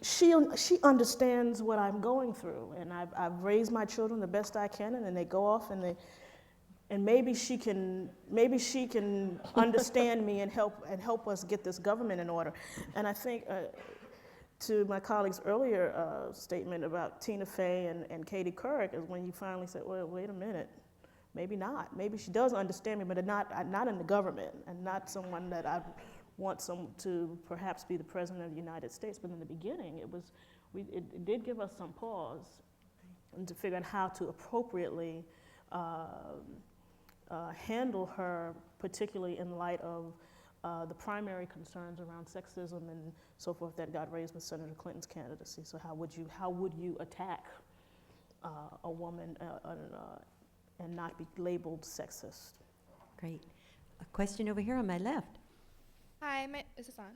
Speaker 4: she understands what I'm going through, and I've raised my children the best I can, and then they go off and maybe she can understand me and help us get this government in order. And I think to my colleague's earlier statement about Tina Fey and Katie Couric is when you finally said, well, wait a minute, maybe not. Maybe she does understand me, but not in the government, and not someone that I want to perhaps be the president of the United States. But in the beginning, it did give us some pause and to figure out how to appropriately handle her, particularly in light of the primary concerns around sexism and so forth that got raised with Senator Clinton's candidacy. So how would you attack a woman and not be labeled sexist?
Speaker 1: Great. A question over here on my left.
Speaker 12: Hi, is this on?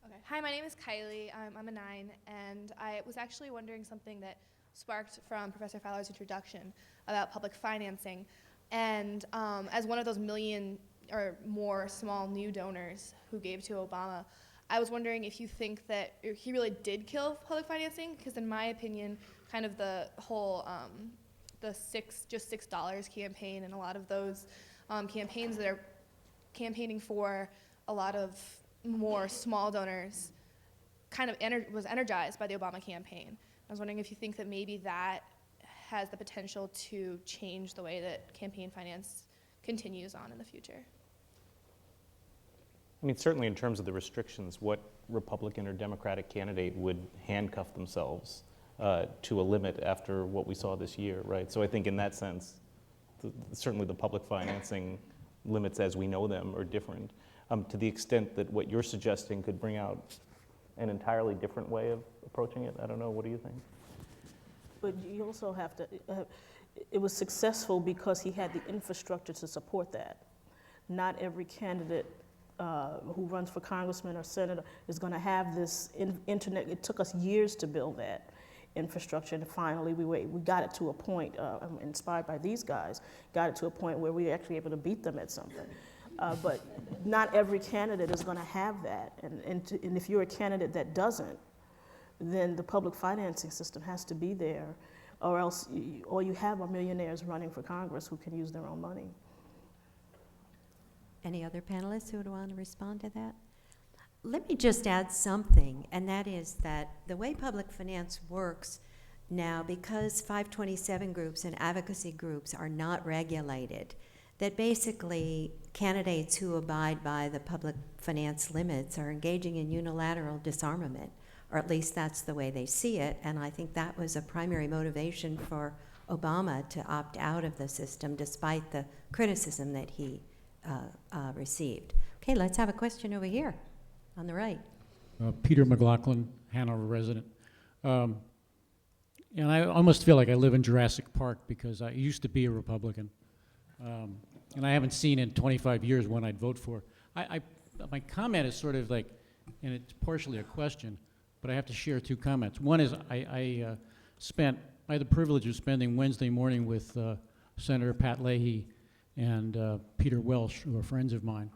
Speaker 12: Okay. Hi, my name is Kylie. I'm a 9, and I was actually wondering something that sparked from Professor Fowler's introduction about public financing. And as one of those million or more small new donors who gave to Obama, I was wondering if you think that he really did kill public financing, because in my opinion, kind of the whole just $6 campaign and a lot of those campaigns that are campaigning for a lot of more small donors kind of was energized by the Obama campaign. I was wondering if you think that maybe that has the potential to change the way that campaign finance continues on in the future.
Speaker 8: I mean, certainly in terms of the restrictions, what Republican or Democratic candidate would handcuff themselves to a limit after what we saw this year, right? So I think in that sense, certainly the public financing limits as we know them are different. To the extent that what you're suggesting could bring out an entirely different way of approaching it, I don't know, what do you think?
Speaker 4: But you also have to, it was successful because he had the infrastructure to support that. Not every candidate who runs for congressman or senator is going to have this internet. It took us years to build that infrastructure, and finally we got it to a point, inspired by these guys, got it to a point where we were actually able to beat them at something. But not every candidate is going to have that, and if you're a candidate that doesn't, then the public financing system has to be there, or else all you have are millionaires running for Congress who can use their own money.
Speaker 1: Any other panelists who would want to respond to that? Let me just add something, and that is that the way public finance works now, because 527 groups and advocacy groups are not regulated, that basically candidates who abide by the public finance limits are engaging in unilateral disarmament, or at least that's the way they see it, and I think that was a primary motivation for Obama to opt out of the system despite the criticism that he received. Okay, let's have a question over here on the right.
Speaker 13: Peter McLaughlin, Hanover resident. And I almost feel like I live in Jurassic Park because I used to be a Republican. And I haven't seen in 25 years one I'd vote for. My comment is sort of like, and it's partially a question, but I have to share two comments. One is I had the privilege of spending Wednesday morning with Senator Pat Leahy and Peter Welsh, who are friends of mine.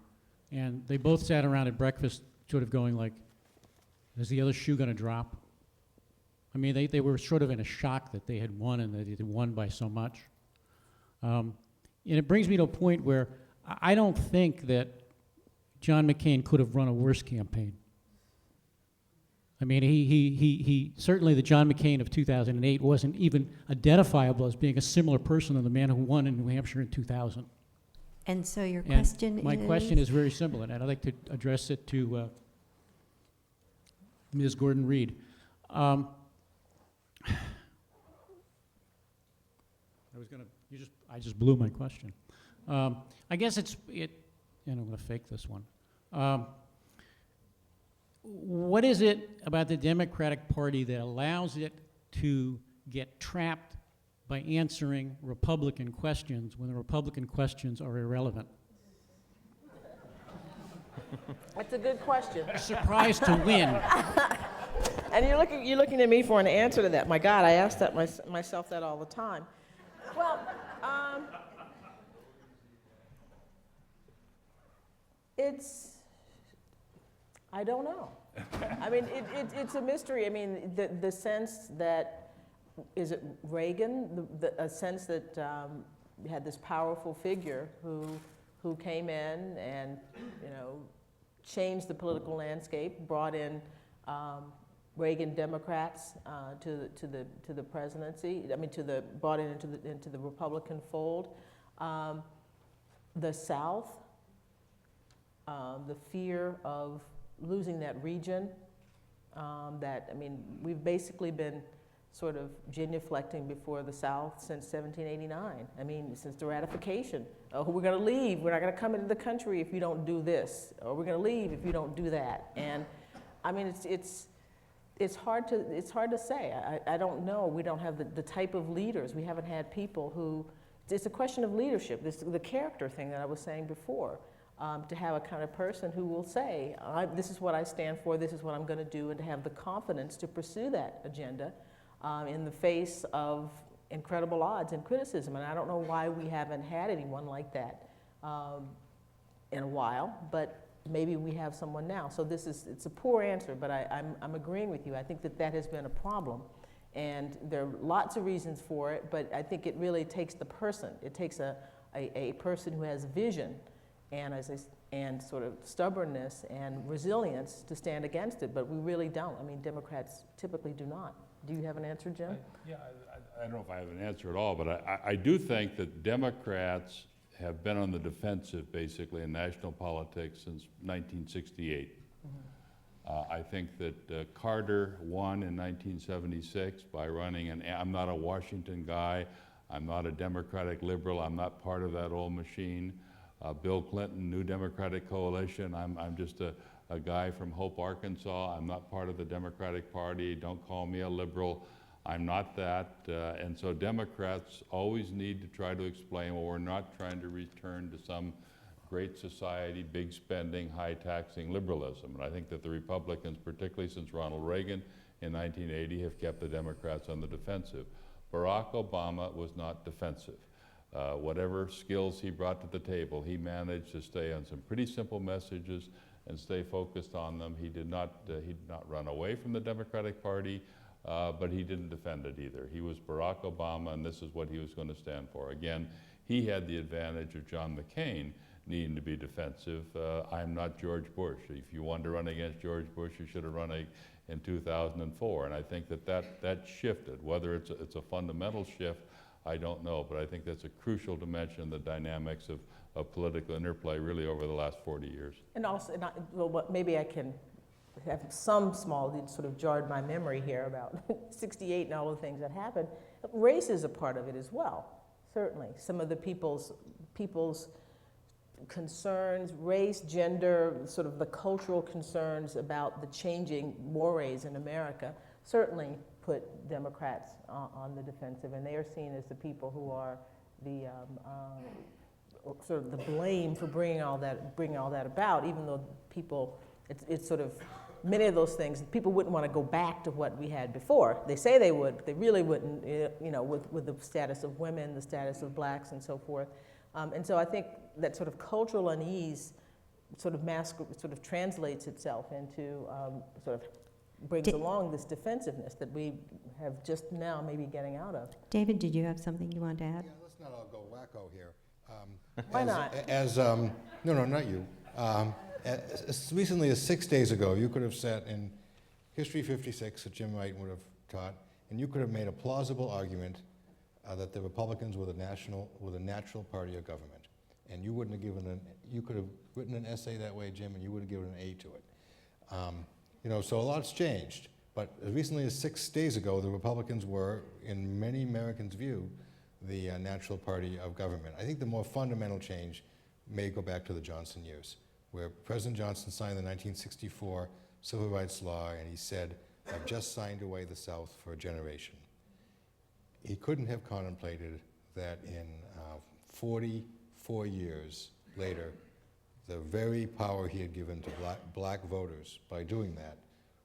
Speaker 13: And they both sat around at breakfast sort of going like, is the other shoe going to drop? I mean, they were sort of in a shock that they had won and that they had won by so much. And it brings me to a point where I don't think that John McCain could have run a worse campaign. I mean, he certainly the John McCain of 2008 wasn't even identifiable as being a similar person to the man who won in New Hampshire in 2000.
Speaker 1: And so your question
Speaker 13: my question is very simple, and I'd like to address it to Ms. Gordon-Reed. I just blew my question. I guess and I'm going to fake this one. What is it about the Democratic Party that allows it to get trapped by answering Republican questions when the Republican questions are irrelevant?
Speaker 5: That's a good question.
Speaker 13: Surprised to win.
Speaker 5: And you're looking at me for an answer to that. My God, I ask that myself that all the time. Well, I don't know. I mean, it's a mystery. I mean, the sense that, is it Reagan? A sense that you had this powerful figure who came in and, you know, changed the political landscape, brought in Reagan Democrats to the presidency. I mean, brought it into the Republican fold. The South, the fear of losing that region. We've basically been sort of genuflecting before the South since 1789. I mean, since the ratification. Oh, we're going to leave. We're not going to come into the country if you don't do this, or we're going to leave if you don't do that. And I mean, it's hard to say. I don't know. We don't have the type of leaders. We haven't had people who. It's a question of leadership. The character thing that I was saying before. To have a kind of person who will say, this is what I stand for, this is what I'm going to do, and to have the confidence to pursue that agenda in the face of incredible odds and criticism. And I don't know why we haven't had anyone like that in a while, but maybe we have someone now. So it's a poor answer, but I'm agreeing with you. I think that has been a problem. And there are lots of reasons for it, but I think it really takes the person. It takes a person who has vision and sort of stubbornness and resilience to stand against it, but we really don't. I mean, Democrats typically do not. Do you have an answer, Jim?
Speaker 2: I don't know if I have an answer at all, but I do think that Democrats have been on the defensive, basically, in national politics since 1968. I think that Carter won in 1976 by running I'm not a Washington guy, I'm not a Democratic liberal, I'm not part of that old machine. Bill Clinton, New Democratic Coalition, I'm just a guy from Hope, Arkansas. I'm not part of the Democratic Party. Don't call me a liberal. I'm not that. And so Democrats always need to try to explain, well, we're not trying to return to some great society, big spending, high taxing liberalism. And I think that the Republicans, particularly since Ronald Reagan in 1980, have kept the Democrats on the defensive. Barack Obama was not defensive. Whatever skills he brought to the table, he managed to stay on some pretty simple messages and stay focused on them. He did not run away from the Democratic Party, but he didn't defend it either. He was Barack Obama, and this is what he was going to stand for. Again, he had the advantage of John McCain needing to be defensive. I'm not George Bush. If you wanted to run against George Bush, you should have run in 2004. And I think that shifted. Whether it's a fundamental shift, I don't know, but I think that's a crucial dimension in the dynamics of political interplay really over the last 40 years.
Speaker 5: And also, maybe I can have some small, it sort of jarred my memory here about 68 and all the things that happened. Race is a part of it as well, certainly. Some of the people's concerns, race, gender, sort of the cultural concerns about the changing mores in America certainly put Democrats on the defensive, and they are seen as the people who are the sort of the blame for bringing all that about. Even though people, it's sort of many of those things people wouldn't want to go back to what we had before. They say they would, but they really wouldn't. You know, with the status of women, the status of blacks, and so forth. And so I think that sort of cultural unease sort of translates itself into sort of brings along this defensiveness that we have just now maybe getting out of.
Speaker 1: David, did you have something you wanted to add?
Speaker 3: Yeah, let's not all go wacko here.
Speaker 5: Why not?
Speaker 3: No, not you. As recently as 6 days ago, you could have sat in History 56 that Jim Wright would have taught, and you could have made a plausible argument that the Republicans were the natural party of government, and you wouldn't have you could have written an essay that way, Jim, and you would have given an A to it. You know, so a lot's changed. But as recently as 6 days ago, the Republicans were, in many Americans' view, the natural party of government. I think the more fundamental change may go back to the Johnson years, where President Johnson signed the 1964 Civil Rights Law, and he said, "I've just signed away the South for a generation." He couldn't have contemplated that in 44 years later, the very power he had given to black voters by doing that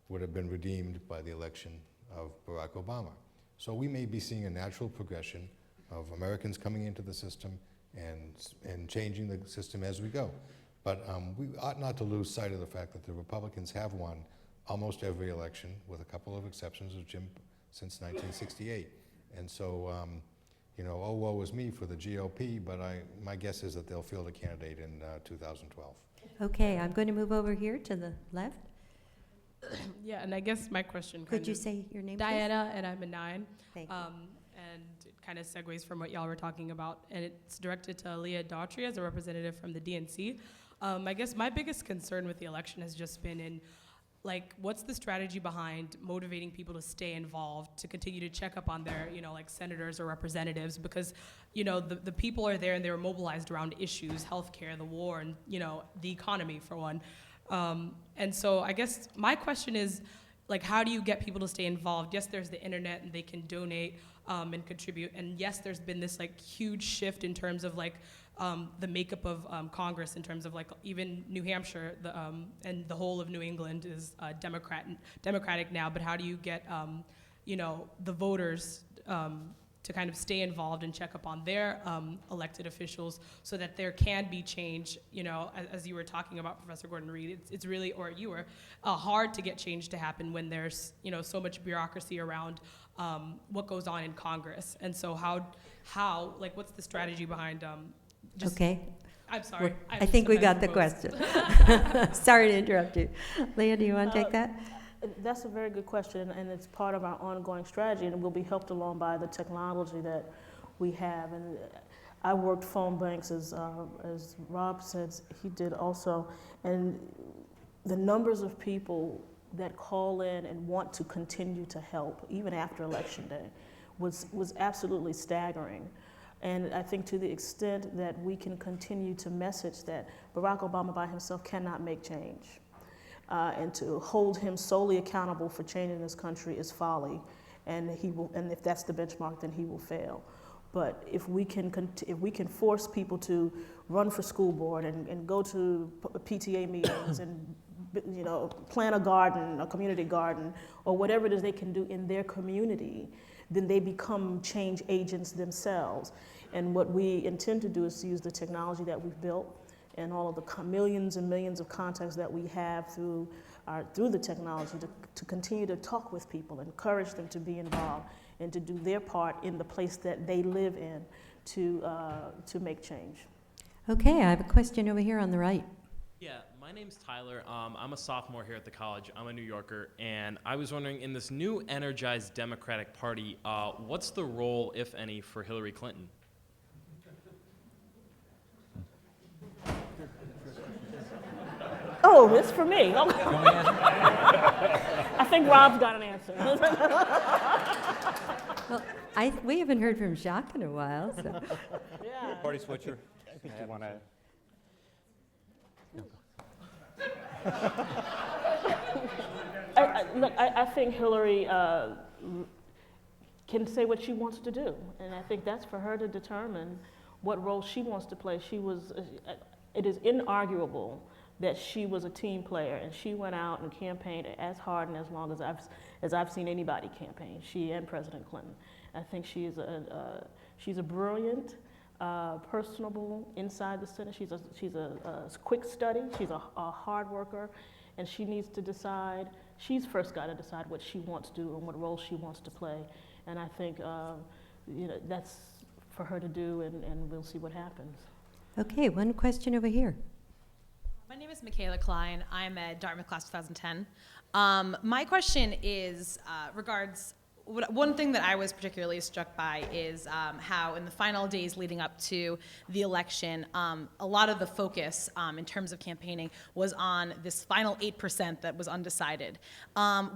Speaker 3: would have been redeemed by the election of Barack Obama. So we may be seeing a natural progression of Americans coming into the system and changing the system as we go. But we ought not to lose sight of the fact that the Republicans have won almost every election, with a couple of exceptions of Jim, since 1968. And so, you know, oh, woe is me for the GOP, but my guess is that they'll field a candidate in 2012.
Speaker 1: Okay, I'm going to move over here to the left.
Speaker 14: Yeah, and I guess my question
Speaker 1: Could you say your name,
Speaker 14: Diana, and I'm a 9.
Speaker 1: Thank you.
Speaker 14: And it kind of segues from what y'all were talking about, and it's directed to Leah Daughtry as a representative from the DNC. I guess my biggest concern with the election has just been in, like, what's the strategy behind motivating people to stay involved, to continue to check up on their, you know, like senators or representatives, because, you know, the people are there and they're mobilized around issues, healthcare, the war, and, you know, the economy, for one. And so I guess my question is, like, how do you get people to stay involved? Yes, there's the internet and they can donate and contribute. And yes, there's been this like huge shift in terms of like the makeup of Congress, in terms of like even New Hampshire and the whole of New England is Democratic now. But how do you get you know, the voters to kind of stay involved and check up on their elected officials so that there can be change? You know, as you were talking about, Professor Gordon Reed, it's really, or you were, hard to get change to happen when there's, you know, so much bureaucracy around what goes on in Congress. And so how like, what's the strategy behind
Speaker 1: Okay.
Speaker 14: I'm sorry.
Speaker 1: I think we got the question. Sorry to interrupt you. Leah, do you want to take that?
Speaker 4: That's a very good question, and it's part of our ongoing strategy, and it will be helped along by the technology that we have. And I worked phone banks, as Rob said, he did also, and the numbers of people that call in and want to continue to help, even after Election Day, was absolutely staggering. And I think to the extent that we can continue to message that Barack Obama by himself cannot make change. And to hold him solely accountable for change in this country is folly, and if that's the benchmark, then he will fail. But if we can force people to run for school board and go to PTA meetings and, you know, plant a garden, a community garden, or whatever it is they can do in their community, then they become change agents themselves. And what we intend to do is to use the technology that we've built and all of the millions and millions of contacts that we have through the technology to continue to talk with people, encourage them to be involved, and to do their part in the place that they live in to make change.
Speaker 1: Okay, I have a question over here on the right.
Speaker 15: Yeah, my name's Tyler. I'm a sophomore here at the college. I'm a New Yorker, and I was wondering, in this new energized Democratic Party, what's the role, if any, for Hillary Clinton?
Speaker 4: Oh, it's for me. I think Rob's got an answer.
Speaker 1: Well, we haven't heard from Jacques in a while, so.
Speaker 4: Yeah.
Speaker 8: Party switcher. I think you want to.
Speaker 4: Look, I think Hillary can say what she wants to do, and I think that's for her to determine what role she wants to play. It is inarguable that she was a team player, and she went out and campaigned as hard and as long as I've seen anybody campaign. She and President Clinton. I think she's a brilliant, personable inside the Senate. She's a quick study. She's a hard worker, and she needs to decide. She's first got to decide what she wants to do and what role she wants to play. And I think you know, that's for her to do, and we'll see what happens.
Speaker 1: Okay, one question over here.
Speaker 16: My name is Michaela Klein. I'm a Dartmouth class 2010. My question is regards one thing that I was particularly struck by is how in the final days leading up to the election, a lot of the focus in terms of campaigning was on this final 8% that was undecided,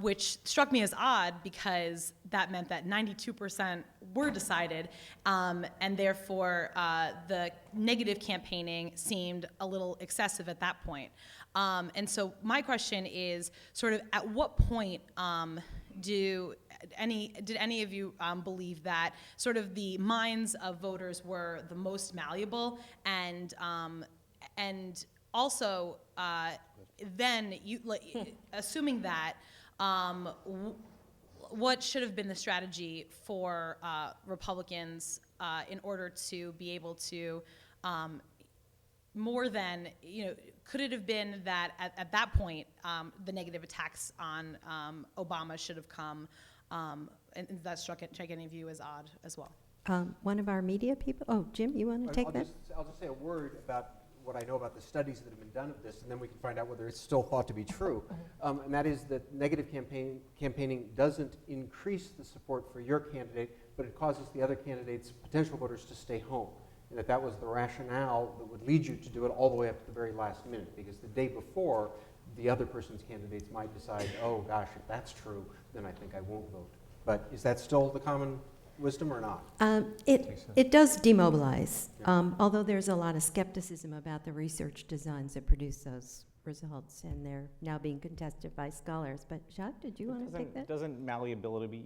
Speaker 16: which struck me as odd because that meant that 92% were decided, and therefore the negative campaigning seemed a little excessive at that point. And so my question is sort of at what point did any of you believe that sort of the minds of voters were the most malleable, and also then you assuming that what should have been the strategy for Republicans in order to be able to more than, could it have been that at that point the negative attacks on Obama should have come, and that struck any of you as odd as well?
Speaker 1: One of our media people, Jim, you want to take that?
Speaker 6: I'll just say a word about what I know about the studies that have been done of this, and then we can find out whether it's still thought to be true. And that is that negative campaigning doesn't increase the support for your candidate, but it causes the other candidates, potential voters, to stay home. And that was the rationale that would lead you to do it all the way up to the very last minute, because the day before, the other person's candidates might decide, oh gosh, if that's true, then I think I won't vote. But is that still the common wisdom or not?
Speaker 1: It does demobilize, although there's a lot of skepticism about the research designs that produce those results, and they're now being contested by scholars. But Jacques, did you want to take that?
Speaker 8: Doesn't malleability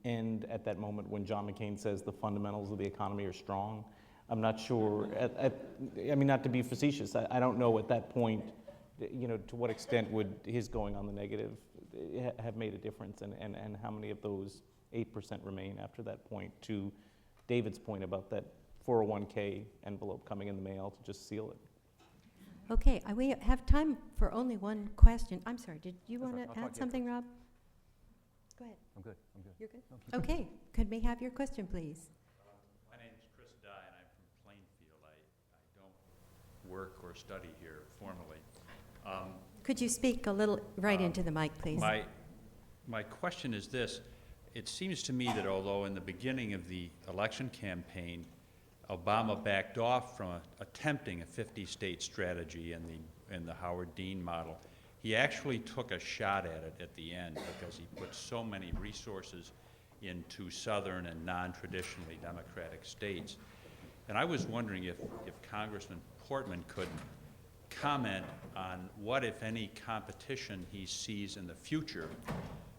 Speaker 8: end at that moment when John McCain says the fundamentals of the economy are strong? I'm not sure. I mean, not to be facetious, I don't know at that point, to what extent would his going on the negative have made a difference, and how many of those 8% remain after that point, to David's point about that 401k envelope coming in the mail to just seal it.
Speaker 1: Okay, we have time for only one question. I'm sorry, did you want to add something, Rob? Go ahead.
Speaker 7: I'm good.
Speaker 1: You're good? Okay, could we have your question, please?
Speaker 2: My name is Chris Dye, and I'm from Plainfield. I don't work or study here formally.
Speaker 1: Could you speak a little right into the mic, please?
Speaker 17: My question is this. It seems to me that although in the beginning of the election campaign, Obama backed off from attempting a 50-state strategy in the Howard Dean model, he actually took a shot at it at the end because he put so many resources into southern and non-traditionally Democratic states. And I was wondering if Congressman Portman could comment on what, if any, competition he sees in the future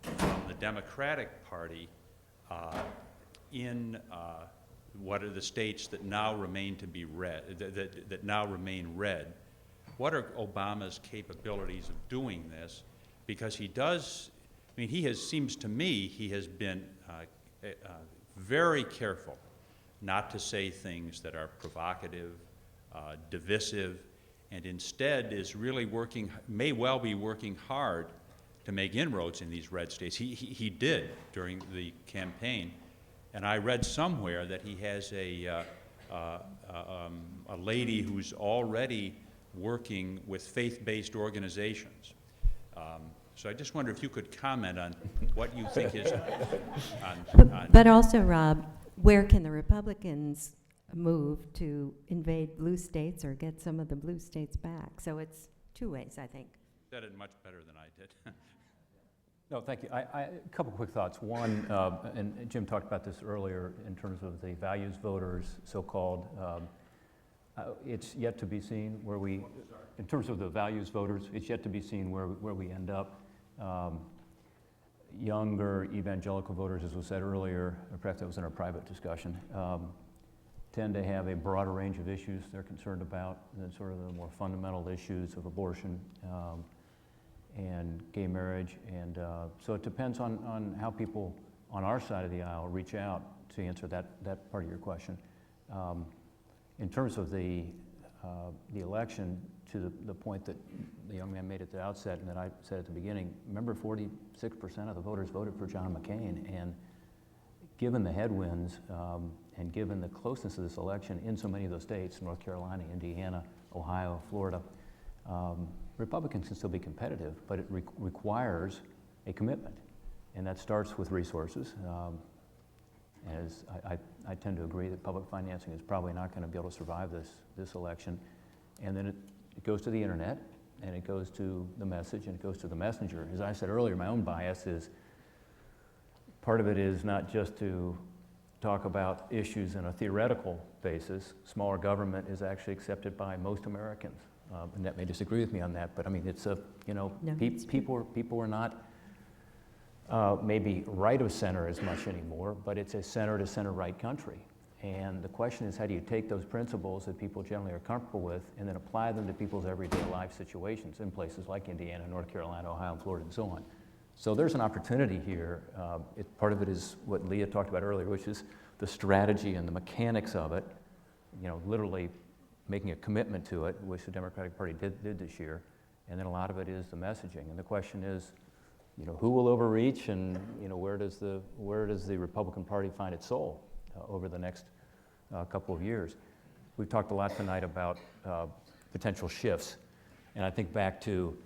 Speaker 17: from the Democratic Party in what are the states that now remain to be red, that now remain red. What are Obama's capabilities of doing this? Because he does, seems to me, he has been very careful not to say things that are provocative, divisive, and instead is really may well be working hard to make inroads in these red states. He did during the campaign. And I read somewhere that he has a lady who's already working with faith-based organizations. So I just wonder if you could comment on what you think is
Speaker 1: But also, Rob, where can the Republicans move to invade blue states or get some of the blue states back? So it's two ways, I think.
Speaker 17: You said it much better than I did.
Speaker 7: No, thank you. A couple quick thoughts. One, and Jim talked about this earlier in terms of the values voters, so-called. It's yet to be seen where we, in terms of the values voters, it's yet to be seen where we end up. Younger evangelical voters, as was said earlier, or perhaps that was in our private discussion, tend to have a broader range of issues they're concerned about than sort of the more fundamental issues of abortion and gay marriage. And so it depends on how people on our side of the aisle reach out to answer that part of your question. In terms of the election, to the point that the young man made at the outset and that I said at the beginning, remember 46% of the voters voted for John McCain, and given the headwinds and given the closeness of this election in so many of those states, North Carolina, Indiana, Ohio, Florida, Republicans can still be competitive, but it requires a commitment. And that starts with resources. As I tend to agree that public financing is probably not going to be able to survive this election. And then it goes to the internet, and it goes to the message, and it goes to the messenger. As I said earlier, my own bias is, part of it is not just to talk about issues in a theoretical basis. Smaller government is actually accepted by most Americans. Annette may disagree with me on that, but I mean, it's a, you know,
Speaker 1: No,
Speaker 7: people are not maybe right of center as much anymore, but it's a center to center right country. And the question is, how do you take those principles that people generally are comfortable with and then apply them to people's everyday life situations in places like Indiana, North Carolina, Ohio, and Florida, and so on. So there's an opportunity here. Part of it is what Leah talked about earlier, which is the strategy and the mechanics of it, you know, literally making a commitment to it, which the Democratic Party did this year. And then a lot of it is the messaging. And the question is, you know, who will overreach, and, you know, where does the Republican Party find its soul over the next couple of years? We've talked a lot tonight about potential shifts. And I think back to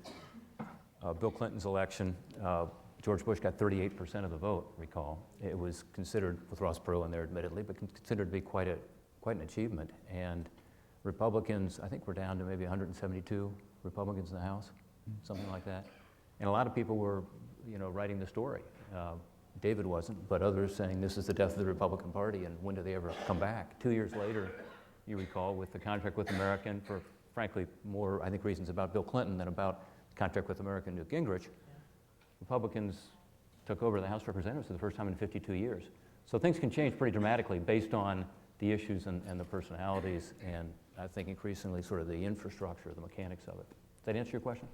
Speaker 7: Bill Clinton's election. George Bush got 38% of the vote, recall. It was considered, with Ross Perot in there admittedly, but considered to be quite an achievement. And Republicans, I think we're down to maybe 172 Republicans in the House, something like that. And a lot of people were, you know, writing the story. David wasn't, but others saying this is the death of the Republican Party, and when do they ever come back? 2 years later, you recall, with the contract with America, and for frankly more, I think, reasons about Bill Clinton than about contract with America and Newt Gingrich, Republicans took over the House of Representatives for the first time in 52 years. So things can change pretty dramatically based on the issues and the personalities, and I think increasingly sort of the infrastructure, the mechanics of it. Does that answer your question?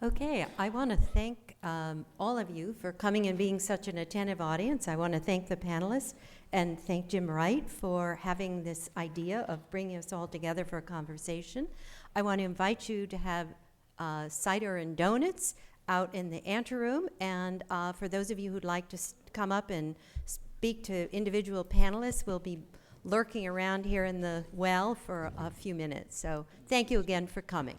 Speaker 1: Okay, I want to thank all of you for coming and being such an attentive audience. I want to thank the panelists and thank Jim Wright for having this idea of bringing us all together for a conversation. I want to invite you to have cider and donuts out in the anteroom, and for those of you who'd like to come up and speak to individual panelists, we'll be lurking around here in the well for a few minutes. So thank you again for coming.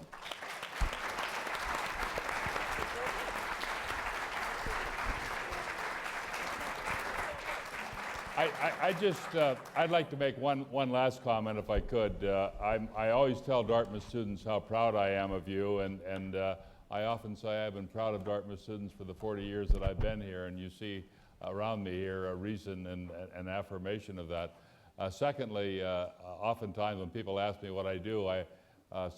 Speaker 2: I'd like to make one last comment if I could. I always tell Dartmouth students how proud I am of you, and I often say I've been proud of Dartmouth students for the 40 years that I've been here, and you see around me here a reason and an affirmation of that. Secondly, oftentimes when people ask me what I do, I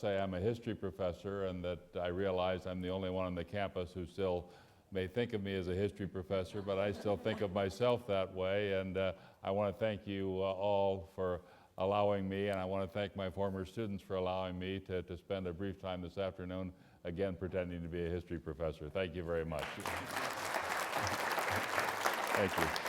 Speaker 2: say I'm a history professor, and that I realize I'm the only one on the campus who still may think of me as a history professor, but I still think of myself that way, and I want to thank you all for allowing me, and I want to thank my former students for allowing me to spend a brief time this afternoon, again, pretending to be a history professor. Thank you very much. Thank you.